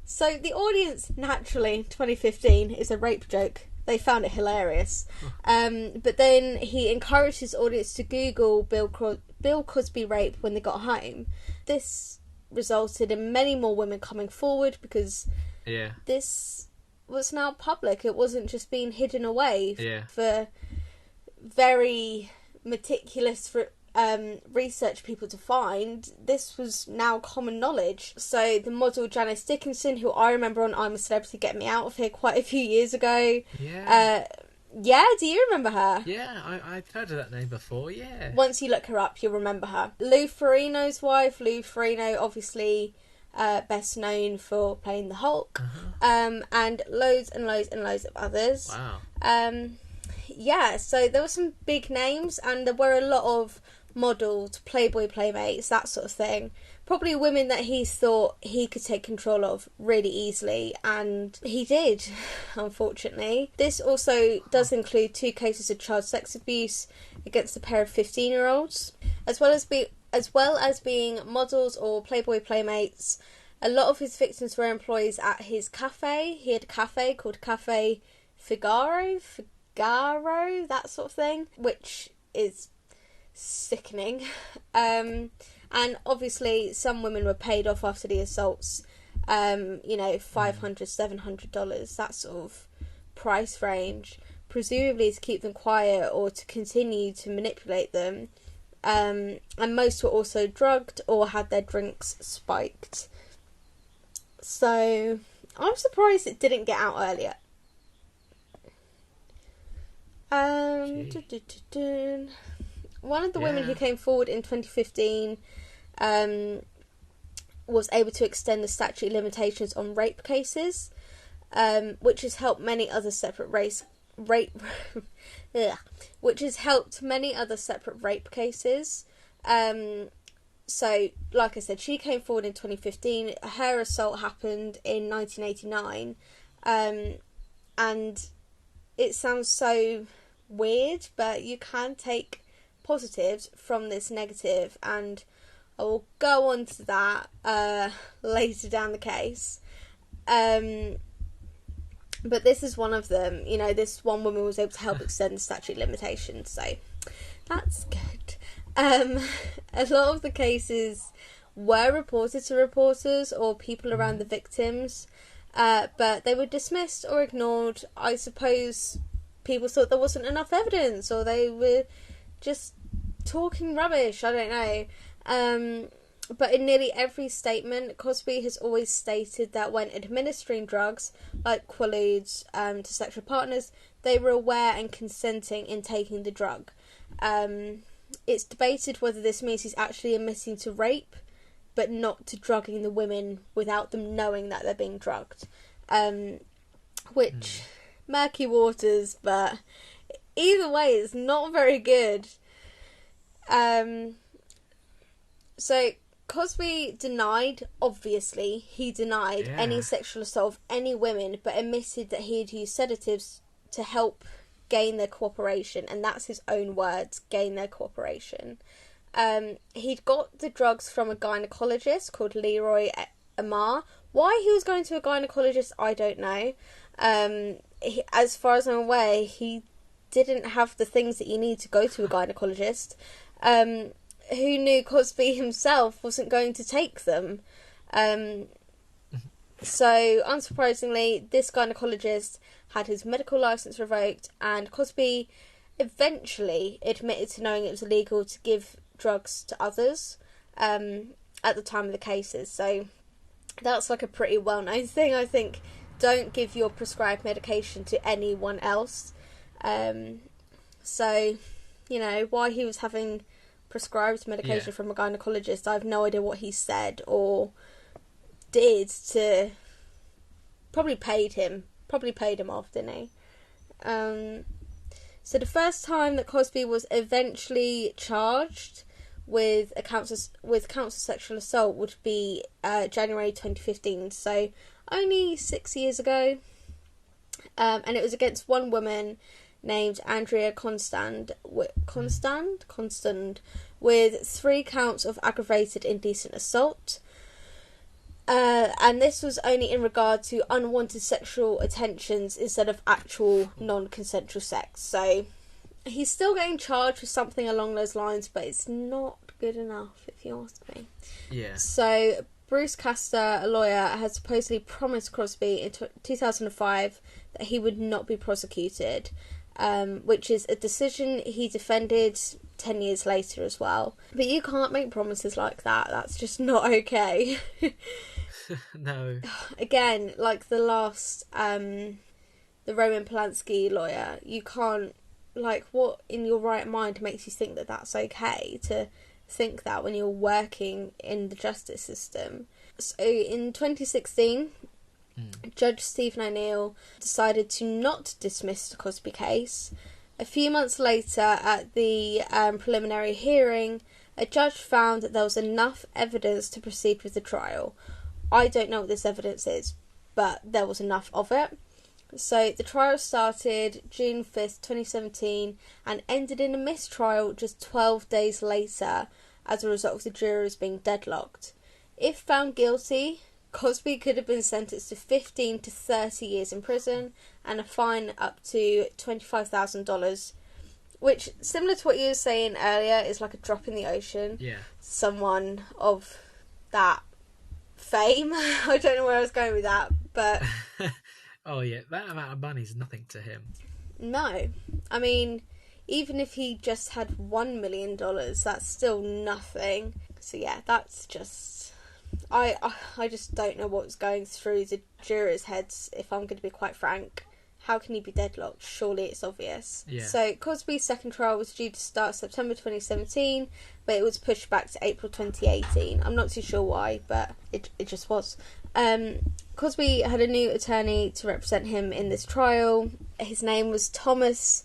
So the audience, naturally, 2015, is a rape joke. They found it hilarious. But then he encouraged his audience to Google Bill Cosby rape when they got home. This resulted in many more women coming forward because this was now public. It wasn't just being hidden away for very meticulous research people to find. This was now common knowledge. So the model Janice Dickinson, who I remember on I'm a Celebrity, Get Me Out of Here quite a few years ago. Do you remember her? I've heard of that name before. Once you look her up, you'll remember her. Lou Ferrigno's wife. Lou Ferrigno, obviously best known for playing the Hulk, and loads and loads and loads of others. So there were some big names, and there were a lot of models, Playboy playmates, that sort of thing. Probably women that he thought he could take control of really easily, and he did, unfortunately. This also does include 2 cases of child sex abuse against a pair of 15-year-olds, as well as being models or Playboy playmates. A lot of his victims were employees at his cafe. He had a cafe called Cafe Figaro, that sort of thing, which is sickening. And obviously some women were paid off after the assaults, $500, $700, that sort of price range, presumably to keep them quiet or to continue to manipulate them. And most were also drugged or had their drinks spiked. So I'm surprised it didn't get out earlier. One of the women who came forward in 2015 was able to extend the statute of limitations on rape cases, which has helped many other separate rape cases. So, like I said, she came forward in 2015. Her assault happened in 1989, and it sounds so weird, but you can take positives from this negative, and I will go on to that later down the case. But this is one of them. This one woman was able to help extend the statute of limitations, so that's good. A lot of the cases were reported to reporters or people around the victims, but they were dismissed or ignored. I suppose people thought there wasn't enough evidence, or they were just talking rubbish. I don't know. But in nearly every statement, Cosby has always stated that when administering drugs, like Quaaludes, to sexual partners, they were aware and consenting in taking the drug. It's debated whether this means he's actually admitting to rape, but not to drugging the women without them knowing that they're being drugged. Which, murky waters, but either way, it's not very good. So, Cosby denied, obviously, any sexual assault of any women, but admitted that he had used sedatives to help gain their cooperation, and that's his own words, gain their cooperation. He'd got the drugs from a gynecologist called Leroy Amar. Why he was going to a gynecologist, I don't know. As far as I'm aware, he didn't have the things that you need to go to a gynecologist. Who knew Cosby himself wasn't going to take them? So, unsurprisingly, this gynecologist had his medical license revoked, and Cosby eventually admitted to knowing it was illegal to give drugs to others at the time of the cases. So, that's like a pretty well-known thing, I think. Don't give your prescribed medication to anyone else. So, you know, why he was having prescribed medication from a gynecologist, I have no idea what he said or did to... Probably paid him off, didn't he? So the first time that Cosby was eventually charged with counts of sexual assault would be January 2015, so only 6 years ago. And it was against one woman named Andrea Constand, with 3 counts of aggravated indecent assault. And this was only in regard to unwanted sexual attentions instead of actual non-consensual sex. So he's still getting charged with something along those lines, but it's not good enough, if you ask me. Yeah. So Bruce Castor, a lawyer, had supposedly promised Cosby in 2005 that he would not be prosecuted, which is a decision he defended 10 years later as well. But you can't make promises like that. That's just not okay. No. Again, like the last, the Roman Polanski lawyer, you can't, like, what in your right mind makes you think that that's okay to think that when you're working in the justice system? So in 2016, Judge Stephen O'Neill decided to not dismiss the Cosby case. A few months later, at the preliminary hearing, a judge found that there was enough evidence to proceed with the trial. I don't know what this evidence is, but there was enough of it. So the trial started June 5th, 2017, and ended in a mistrial just 12 days later as a result of the jurors being deadlocked. If found guilty, Cosby could have been sentenced to 15 to 30 years in prison and a fine up to $25,000, which, similar to what you were saying earlier, is like a drop in the ocean. Yeah. Someone of that fame. I don't know where I was going with that, but... Oh, yeah, that amount of money is nothing to him. No. I mean, even if he just had $1 million, that's still nothing. So yeah, that's just... I just don't know what's going through the jurors' heads, if I'm going to be quite frank. How can he be deadlocked? Surely it's obvious. Yeah. So Cosby's second trial was due to start September 2017, but it was pushed back to April 2018. I'm not too sure why, but it just was. Cosby had a new attorney to represent him in this trial. His name was Thomas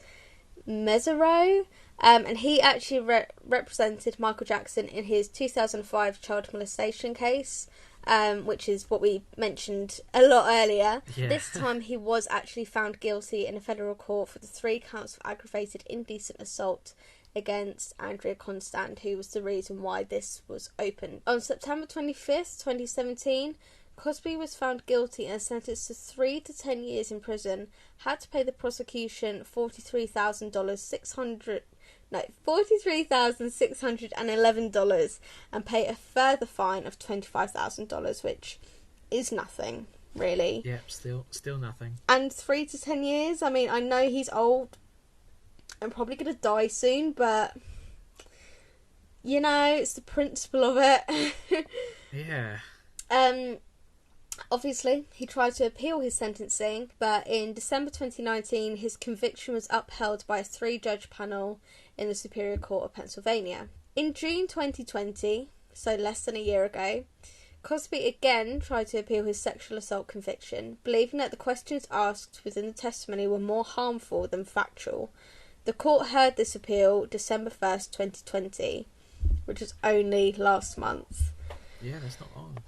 Mesereau, and he actually represented Michael Jackson in his 2005 child molestation case, which is what we mentioned a lot earlier. Yeah. This time he was actually found guilty in a federal court for the 3 counts of aggravated indecent assault against Andrea Constand, who was the reason why this was opened. On September 25th, 2017, Cosby was found guilty and sentenced to 3 to 10 years in prison, had to pay the prosecution $43,611 and pay a further fine of $25,000, which is nothing. really. Yep, still nothing. And 3 to 10 years, I mean, I know he's old and probably going to die soon, but, you know, it's the principle of it. Yeah. Obviously, he tried to appeal his sentencing, but in December 2019, his conviction was upheld by a 3-judge panel in the Superior Court of Pennsylvania. In June 2020, so less than a year ago, Cosby again tried to appeal his sexual assault conviction, believing that the questions asked within the testimony were more harmful than factual. The court heard this appeal December 1st, 2020, which was only last month. Yeah, that's not long.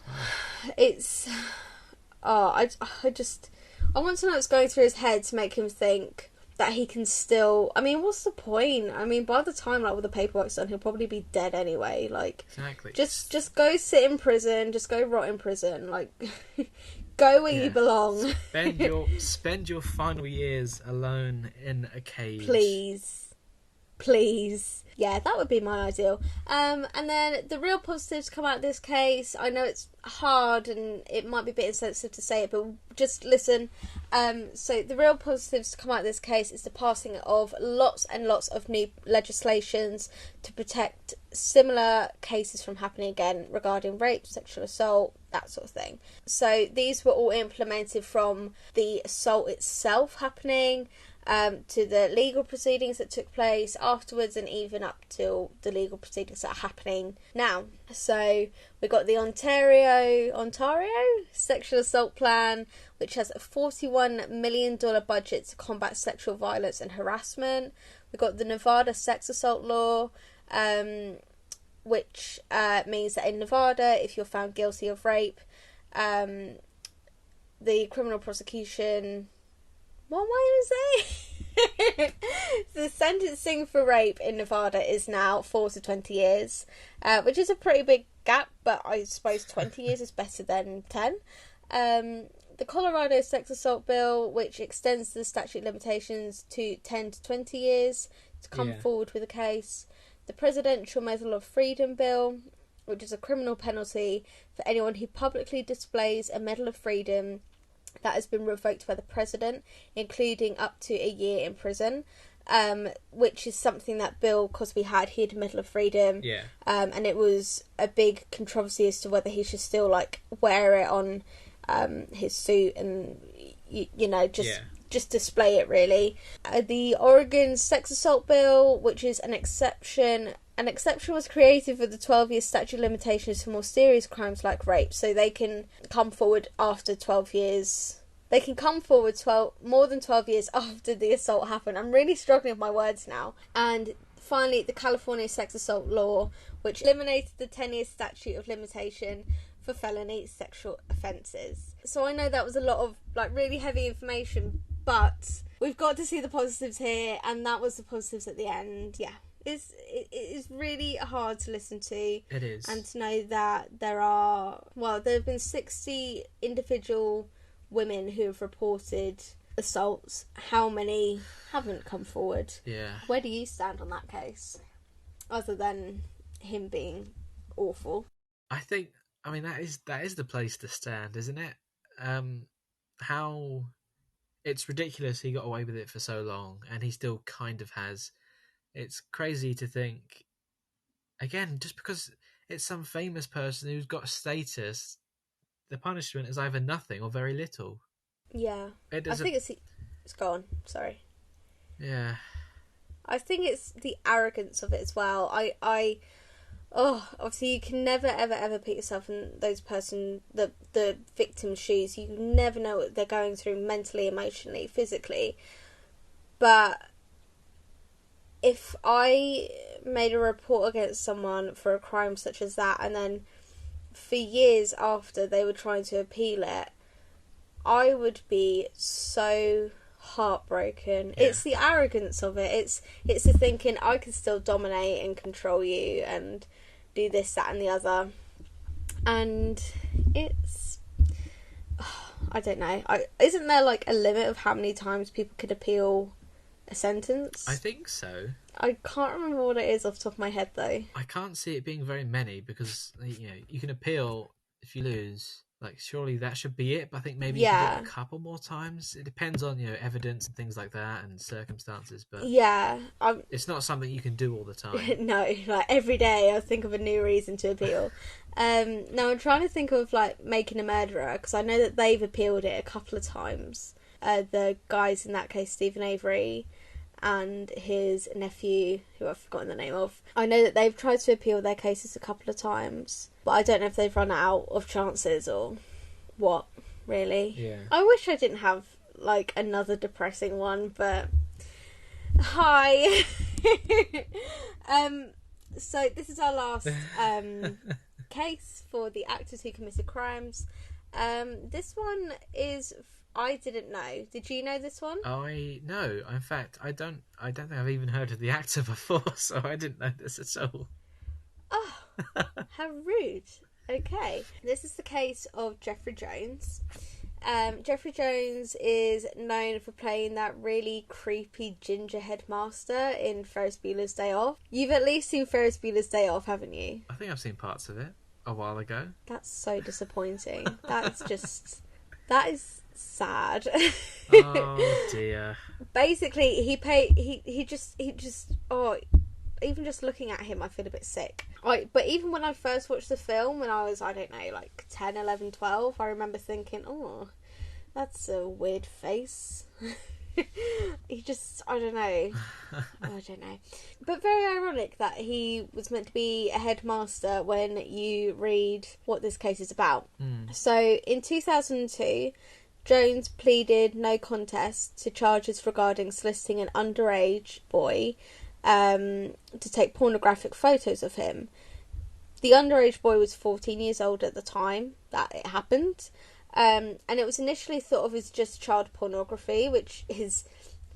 It's... Oh, I want to know what's going through his head to make him think that he can still... I mean, what's the point? I mean, by the time, like, all the paperwork's done, he'll probably be dead anyway. Like, Exactly. Just go sit in prison. Just go rot in prison. Like, go where you belong. Spend your final years alone in a cage. Please. Yeah, that would be my ideal. And then the real positives come out of this case. I know it's hard and it might be a bit insensitive to say it, but just listen. So the real positives to come out of this case is the passing of lots and lots of new legislations to protect similar cases from happening again regarding rape, sexual assault, that sort of thing. So these were all implemented from the assault itself happening to the legal proceedings that took place afterwards, and even up till the legal proceedings that are happening now. So we got the Ontario sexual assault plan, which has a $41 million budget to combat sexual violence and harassment. We got the Nevada sex assault law, which means that in Nevada, if you're found guilty of rape, the criminal prosecution... What am I going to say? The sentencing for rape in Nevada is now 4 to 20 years, which is a pretty big gap, but I suppose 20 years is better than 10. The Colorado sex assault bill, which extends the statute of limitations to 10 to 20 years to come forward with a case. The Presidential Medal of Freedom bill, which is a criminal penalty for anyone who publicly displays a Medal of Freedom that has been revoked by the president, including up to a year in prison, which is something that Bill Cosby had. He had a Medal of Freedom, and it was a big controversy as to whether he should still like wear it on his suit and just display it, really. The Oregon sex assault bill, which is an exception. An exception was created for the 12-year statute of limitations for more serious crimes like rape, so they can come forward after 12 years. They can come forward more than 12 years after the assault happened. I'm really struggling with my words now. And finally, the California sex assault law, which eliminated the 10-year statute of limitation for felony sexual offences. So I know that was a lot of like really heavy information, but we've got to see the positives here, and that was the positives at the end. Yeah. It is really hard to listen to. It is. And to know that there have been 60 individual women who have reported assaults. How many haven't come forward? Yeah. Where do you stand on that case? Other than him being awful. I mean, that is the place to stand, isn't it? How it's ridiculous he got away with it for so long, and he still kind of has. It's crazy to think, again, just because it's some famous person who's got status, the punishment is either nothing or very little. Yeah. I think it's gone. Sorry. Yeah. I think it's the arrogance of it as well. Obviously you can never, ever, ever put yourself in the victim's shoes. You never know what they're going through mentally, emotionally, physically. But if I made a report against someone for a crime such as that, and then for years after they were trying to appeal it, I would be so heartbroken. Yeah. It's the arrogance of it. It's the thinking I can still dominate and control you and do this, that and the other. And it's... I don't know. Isn't there like a limit of how many times people could appeal a sentence? I think so. I can't remember what it is off the top of my head though. I can't see it being very many because you can appeal if you lose, Like, surely that should be it. But I think maybe you can do it Yeah. a couple more times. It depends on, evidence and things like that and circumstances. But Yeah, it's not something you can do all the time. no, like every day I think of a new reason to appeal. Now I'm trying to think of like Making a Murderer, because I know that they've appealed it a couple of times. The guys in that case, Stephen Avery and his nephew, who I've forgotten the name of. I know that they've tried to appeal their cases a couple of times, but I don't know if they've run out of chances or what, really. Yeah. I wish I didn't have like another depressing one, but hi. So this is our last case for the actors who committed crimes. This one is, I didn't know. Did you know this one? No. In fact, I don't think I've even heard of the actor before, so I didn't know this at all. Oh, how rude. Okay. This is the case of Jeffrey Jones. Jeffrey Jones is known for playing that really creepy ginger headmaster in Ferris Bueller's Day Off. You've at least seen Ferris Bueller's Day Off, haven't you? I think I've seen parts of it a while ago. That's so disappointing. That is sad. Oh dear. Basically, he just even just looking at him I feel a bit sick. But even when I first watched the film when I was, I don't know, like 10, 11, 12, I remember thinking, oh, that's a weird face. He just, I don't know. But very ironic that he was meant to be a headmaster when you read what this case is about. So in 2002, Jones pleaded no contest to charges regarding soliciting an underage boy to take pornographic photos of him. The underage boy was 14 years old at the time that it happened, and it was initially thought of as just child pornography, which is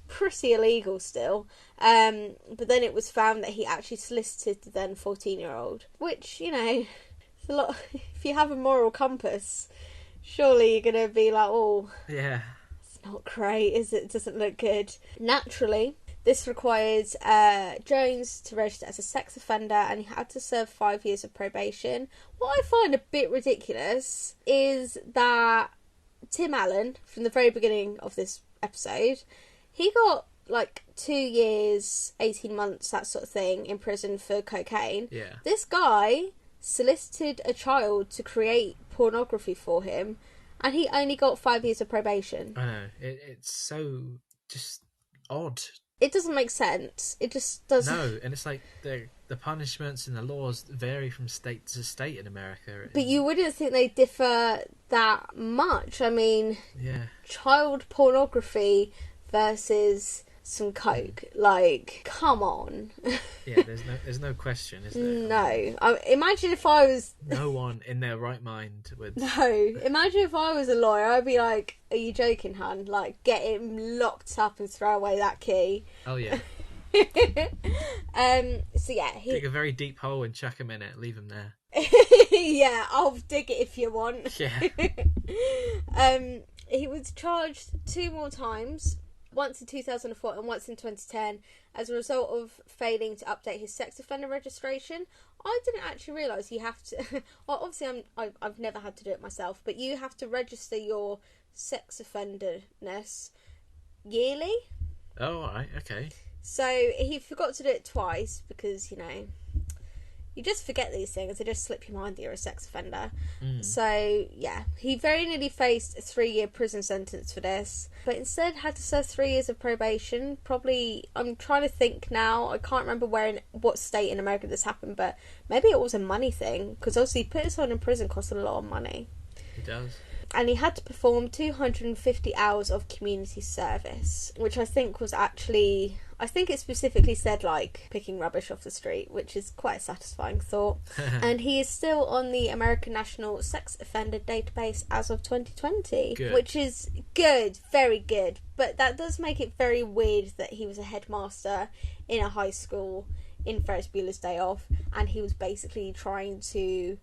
pretty illegal still, but then it was found that he actually solicited the then 14-year-old, which, it's a lot. If you have a moral compass, surely you're going to be like, oh, yeah, it's not great, is it? It doesn't look good. Naturally, this requires Jones to register as a sex offender, and he had to serve 5 years of probation. What I find a bit ridiculous is that Tim Allen, from the very beginning of this episode, he got like 2 years, 18 months, that sort of thing, in prison for cocaine. Yeah. This guy solicited a child to create pornography for him, and he only got 5 years of probation. I know. It's so just odd. It doesn't make sense. It just doesn't. No, and it's like the punishments and the laws vary from state to state in America. But you wouldn't think they differ that much. I mean, yeah, child pornography versus some coke. Like, come on. Yeah, there's no question, is there? No. Imagine if I was... No one in their right mind would... No. Imagine if I was a lawyer. I'd be like, are you joking, hun? Like, get him locked up and throw away that key. Oh, yeah. So, yeah. Dig a very deep hole and chuck him in it. Leave him there. Yeah, I'll dig it if you want. Yeah. He was charged 2 more times, once in 2004 and once in 2010, as a result of failing to update his sex offender registration. I didn't actually realise you have to... Well, obviously, I've never had to do it myself, but you have to register your sex offenderness yearly. Oh, all right, okay. So he forgot to do it twice because, you just forget these things. They just slip your mind that you're a sex offender. So, yeah. He very nearly faced a 3-year prison sentence for this, but instead had to serve 3 years of probation. Probably, I'm trying to think now. I can't remember what state in America this happened, but maybe it was a money thing, because obviously putting someone in prison costs a lot of money. It does. And he had to perform 250 hours of community service, which I think was actually... I think it specifically said, like, picking rubbish off the street, which is quite a satisfying thought. And he is still on the American National Sex Offender Database as of 2020. Good. Which is good, very good. But that does make it very weird that he was a headmaster in a high school in Ferris Bueller's Day Off, and he was basically trying to...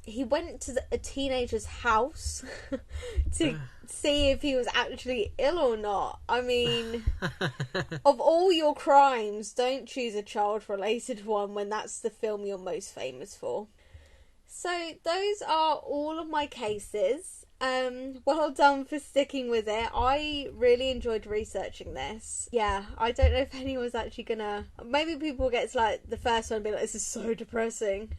he went to a teenager's house to see if he was actually ill or not. I mean, of all your crimes, don't choose a child-related one when that's the film you're most famous for. So those are all of my cases. Well done for sticking with it. I really enjoyed researching this. Yeah, I don't know if anyone's actually gonna... Maybe people get to like the first one and be like, this is so depressing.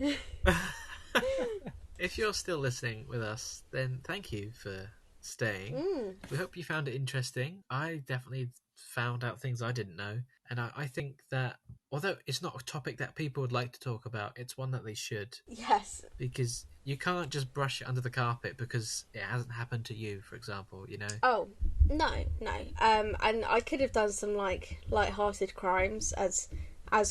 If you're still listening with us, then thank you for staying. We hope you found it interesting. I definitely found out things I didn't know. And I think that, although it's not a topic that people would like to talk about, it's one that they should. Yes. Because you can't just brush it under the carpet because it hasn't happened to you, for example, you know? Oh, no. And I could have done some, like, light-hearted crimes, as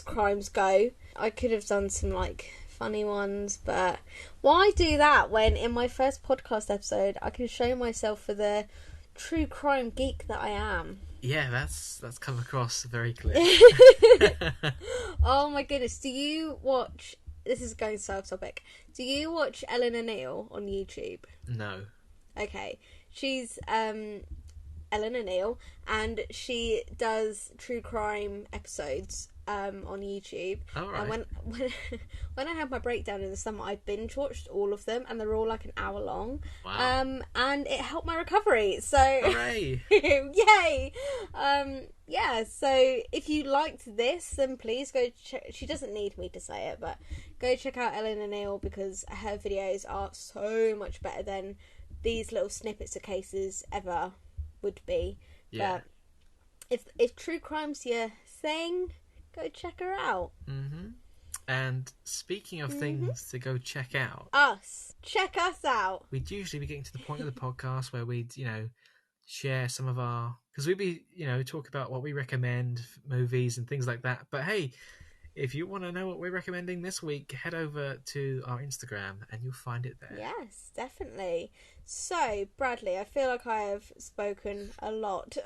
crimes go. I could have done some, like, funny ones, but why do that when in my first podcast episode I can show myself for the true crime geek that I am? Yeah, that's come across very clear. Oh my goodness, do you watch... This is going so off topic. Do you watch Ellen and Neil on YouTube? No. Okay. She's Ellen and Neil, and she does true crime episodes on YouTube. All right. And when I had my breakdown in the summer, I binge watched all of them, and they're all like an hour long. Wow. And it helped my recovery. So Hooray! Yay! Yeah. So if you liked this, then please go. She doesn't need me to say it, but go check out Ellen and Neil because her videos are so much better than these little snippets of cases ever would be. Yeah. But if true crime's your thing, go check her out. Mm-hmm. And speaking of things to go check out, Check us out. we'd usually be getting to the point of the podcast where we'd, share some of our... Because we'd be, talk about what we recommend, movies and things like that. But hey, if you want to know what we're recommending this week, head over to our Instagram and you'll find it there. Yes, definitely. So, Bradley, I feel like I have spoken a lot.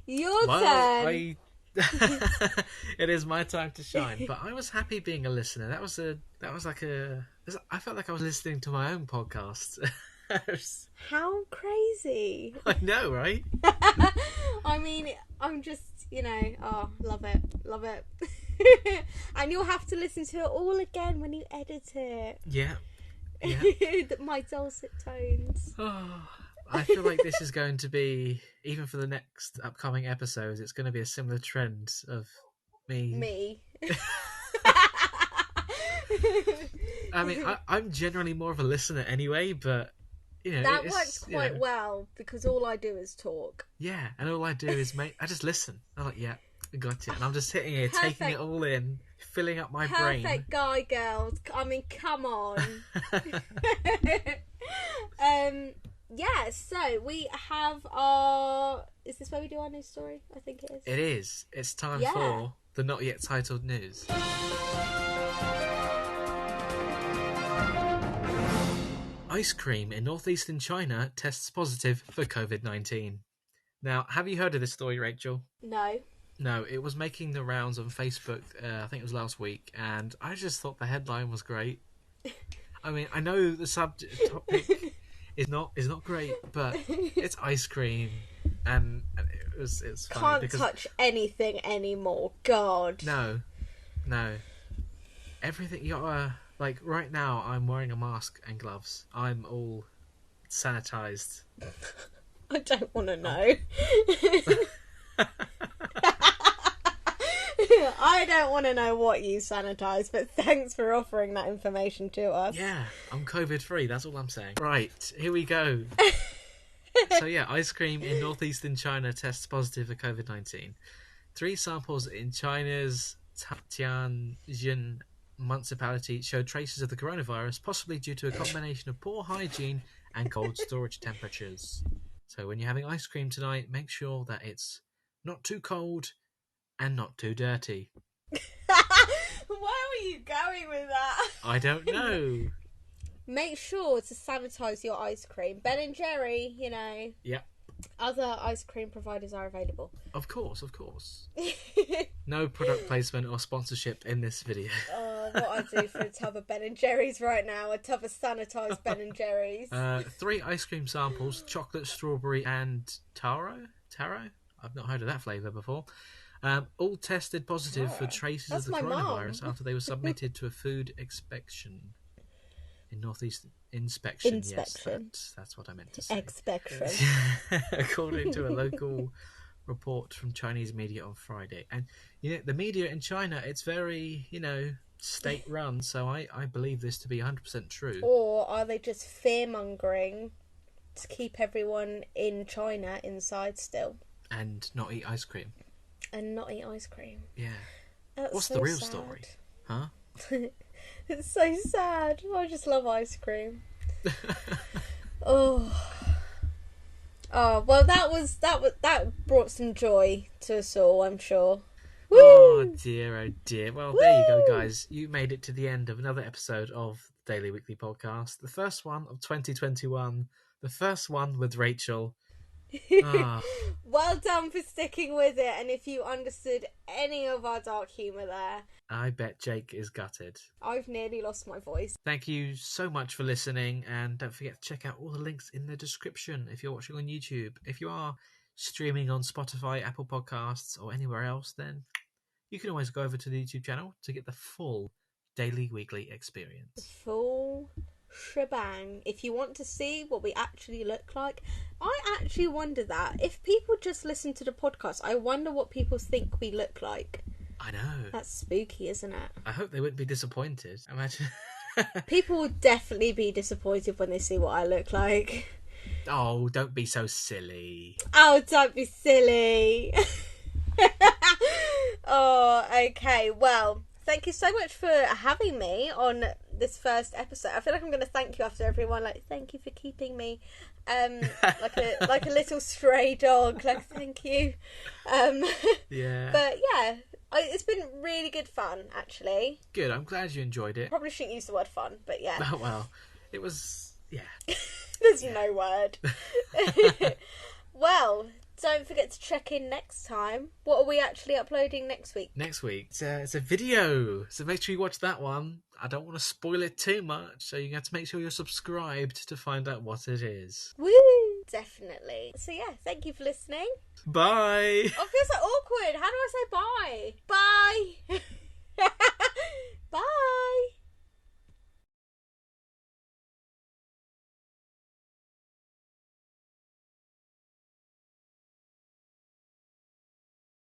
Your turn. It is my time to shine. But I was happy being a listener. I felt like I was listening to my own podcast. How crazy. I know, right? I mean, I'm just, love it. And you'll have to listen to it all again when you edit it. Yeah. My dulcet tones. I feel like this is going to be, even for the next upcoming episodes, it's going to be a similar trend of me. I mean, I'm generally more of a listener anyway, but that works quite well because all I do is talk. Yeah, and all I do is I just listen. I'm like, yeah, I got it, and I'm just sitting here taking it all in, filling up my brain. Perfect guy, girls. I mean, come on. Yeah, so we have our... Is this where we do our news story? I think it is. It is. It's time for the not yet titled news. Ice cream in northeastern China tests positive for COVID-19. Now, have you heard of this story, Rachel? No. No, it was making the rounds on Facebook, I think it was last week, and I just thought the headline was great. I mean, I know the topic is not great, but it's ice cream, and it's funny. Can't because touch anything anymore. God. No. Everything you gotta... Like, right now, I'm wearing a mask and gloves. I'm all sanitized. I don't want to know. I don't want to know what you sanitize, but thanks for offering that information to us. Yeah, I'm COVID-free, that's all I'm saying. Right, here we go. So yeah, ice cream in northeastern China tests positive for COVID-19. 3 samples in China's Tianjin municipality showed traces of the coronavirus, possibly due to a combination of poor hygiene and cold storage temperatures. So when you're having ice cream tonight, make sure that it's not too cold and not too dirty. Where were you going with that? I don't know. Make sure to sanitize your ice cream. Ben and Jerry, Yep. Other ice cream providers are available. Of course. No product placement or sponsorship in this video. Oh, what I'd do for a tub of Ben and Jerry's right now. A tub of sanitised Ben and Jerry's. 3 ice cream samples, chocolate, strawberry and taro? I've not heard of that flavour before. All tested positive for traces of the coronavirus after they were submitted to a food inspection. In northeast inspection. Inspection. Yes, that's what I meant to say. Expection. According to a local report from Chinese media on Friday. And the media in China, it's very state run, so I believe this to be 100% true. Or are they just fear mongering to keep everyone in China inside still? And not eat ice cream. Yeah. That's What's so the real sad. story? Huh? It's so sad. I just love ice cream. Oh, well, that brought some joy to us all, I'm sure. Woo! Oh dear. Well, Woo! there you go, guys. You made it to the end of another episode of the Daily Weekly Podcast. The first one of 2021. The first one with Rachel. Well done for sticking with it, and if you understood any of our dark humour there, I bet Jake is gutted. I've nearly lost my voice. Thank you so much for listening, and don't forget to check out all the links in the description if you're watching on YouTube. If you are streaming on Spotify, Apple Podcasts, or anywhere else, then you can always go over to the YouTube channel to get the full Daily Weekly experience. Full shebang. If you want to see what we actually look like, I actually wonder that. If people just listen to the podcast, I wonder what people think we look like. I know. That's spooky, isn't it? I hope they wouldn't be disappointed. Imagine. People will definitely be disappointed when they see what I look like. Oh, don't be so silly. Oh, don't be silly. Oh, okay. Well, thank you so much for having me on this first episode. I feel like I'm going to thank you after everyone. Like, thank you for keeping me like a little stray dog. Like, thank you. Yeah. But yeah, it's been really good fun, actually. Good. I'm glad you enjoyed it. Probably shouldn't use the word fun, but yeah. Oh, well, it was, yeah. There's no word. Well, don't forget to check in next time. What are we actually uploading next week? Next week, it's a video, so make sure you watch that one. I don't want to spoil it too much, so you have to make sure you're subscribed to find out what it is. Woo! Definitely. So yeah, thank you for listening. Bye! Oh, it feels so awkward. How do I say bye? Bye! Bye!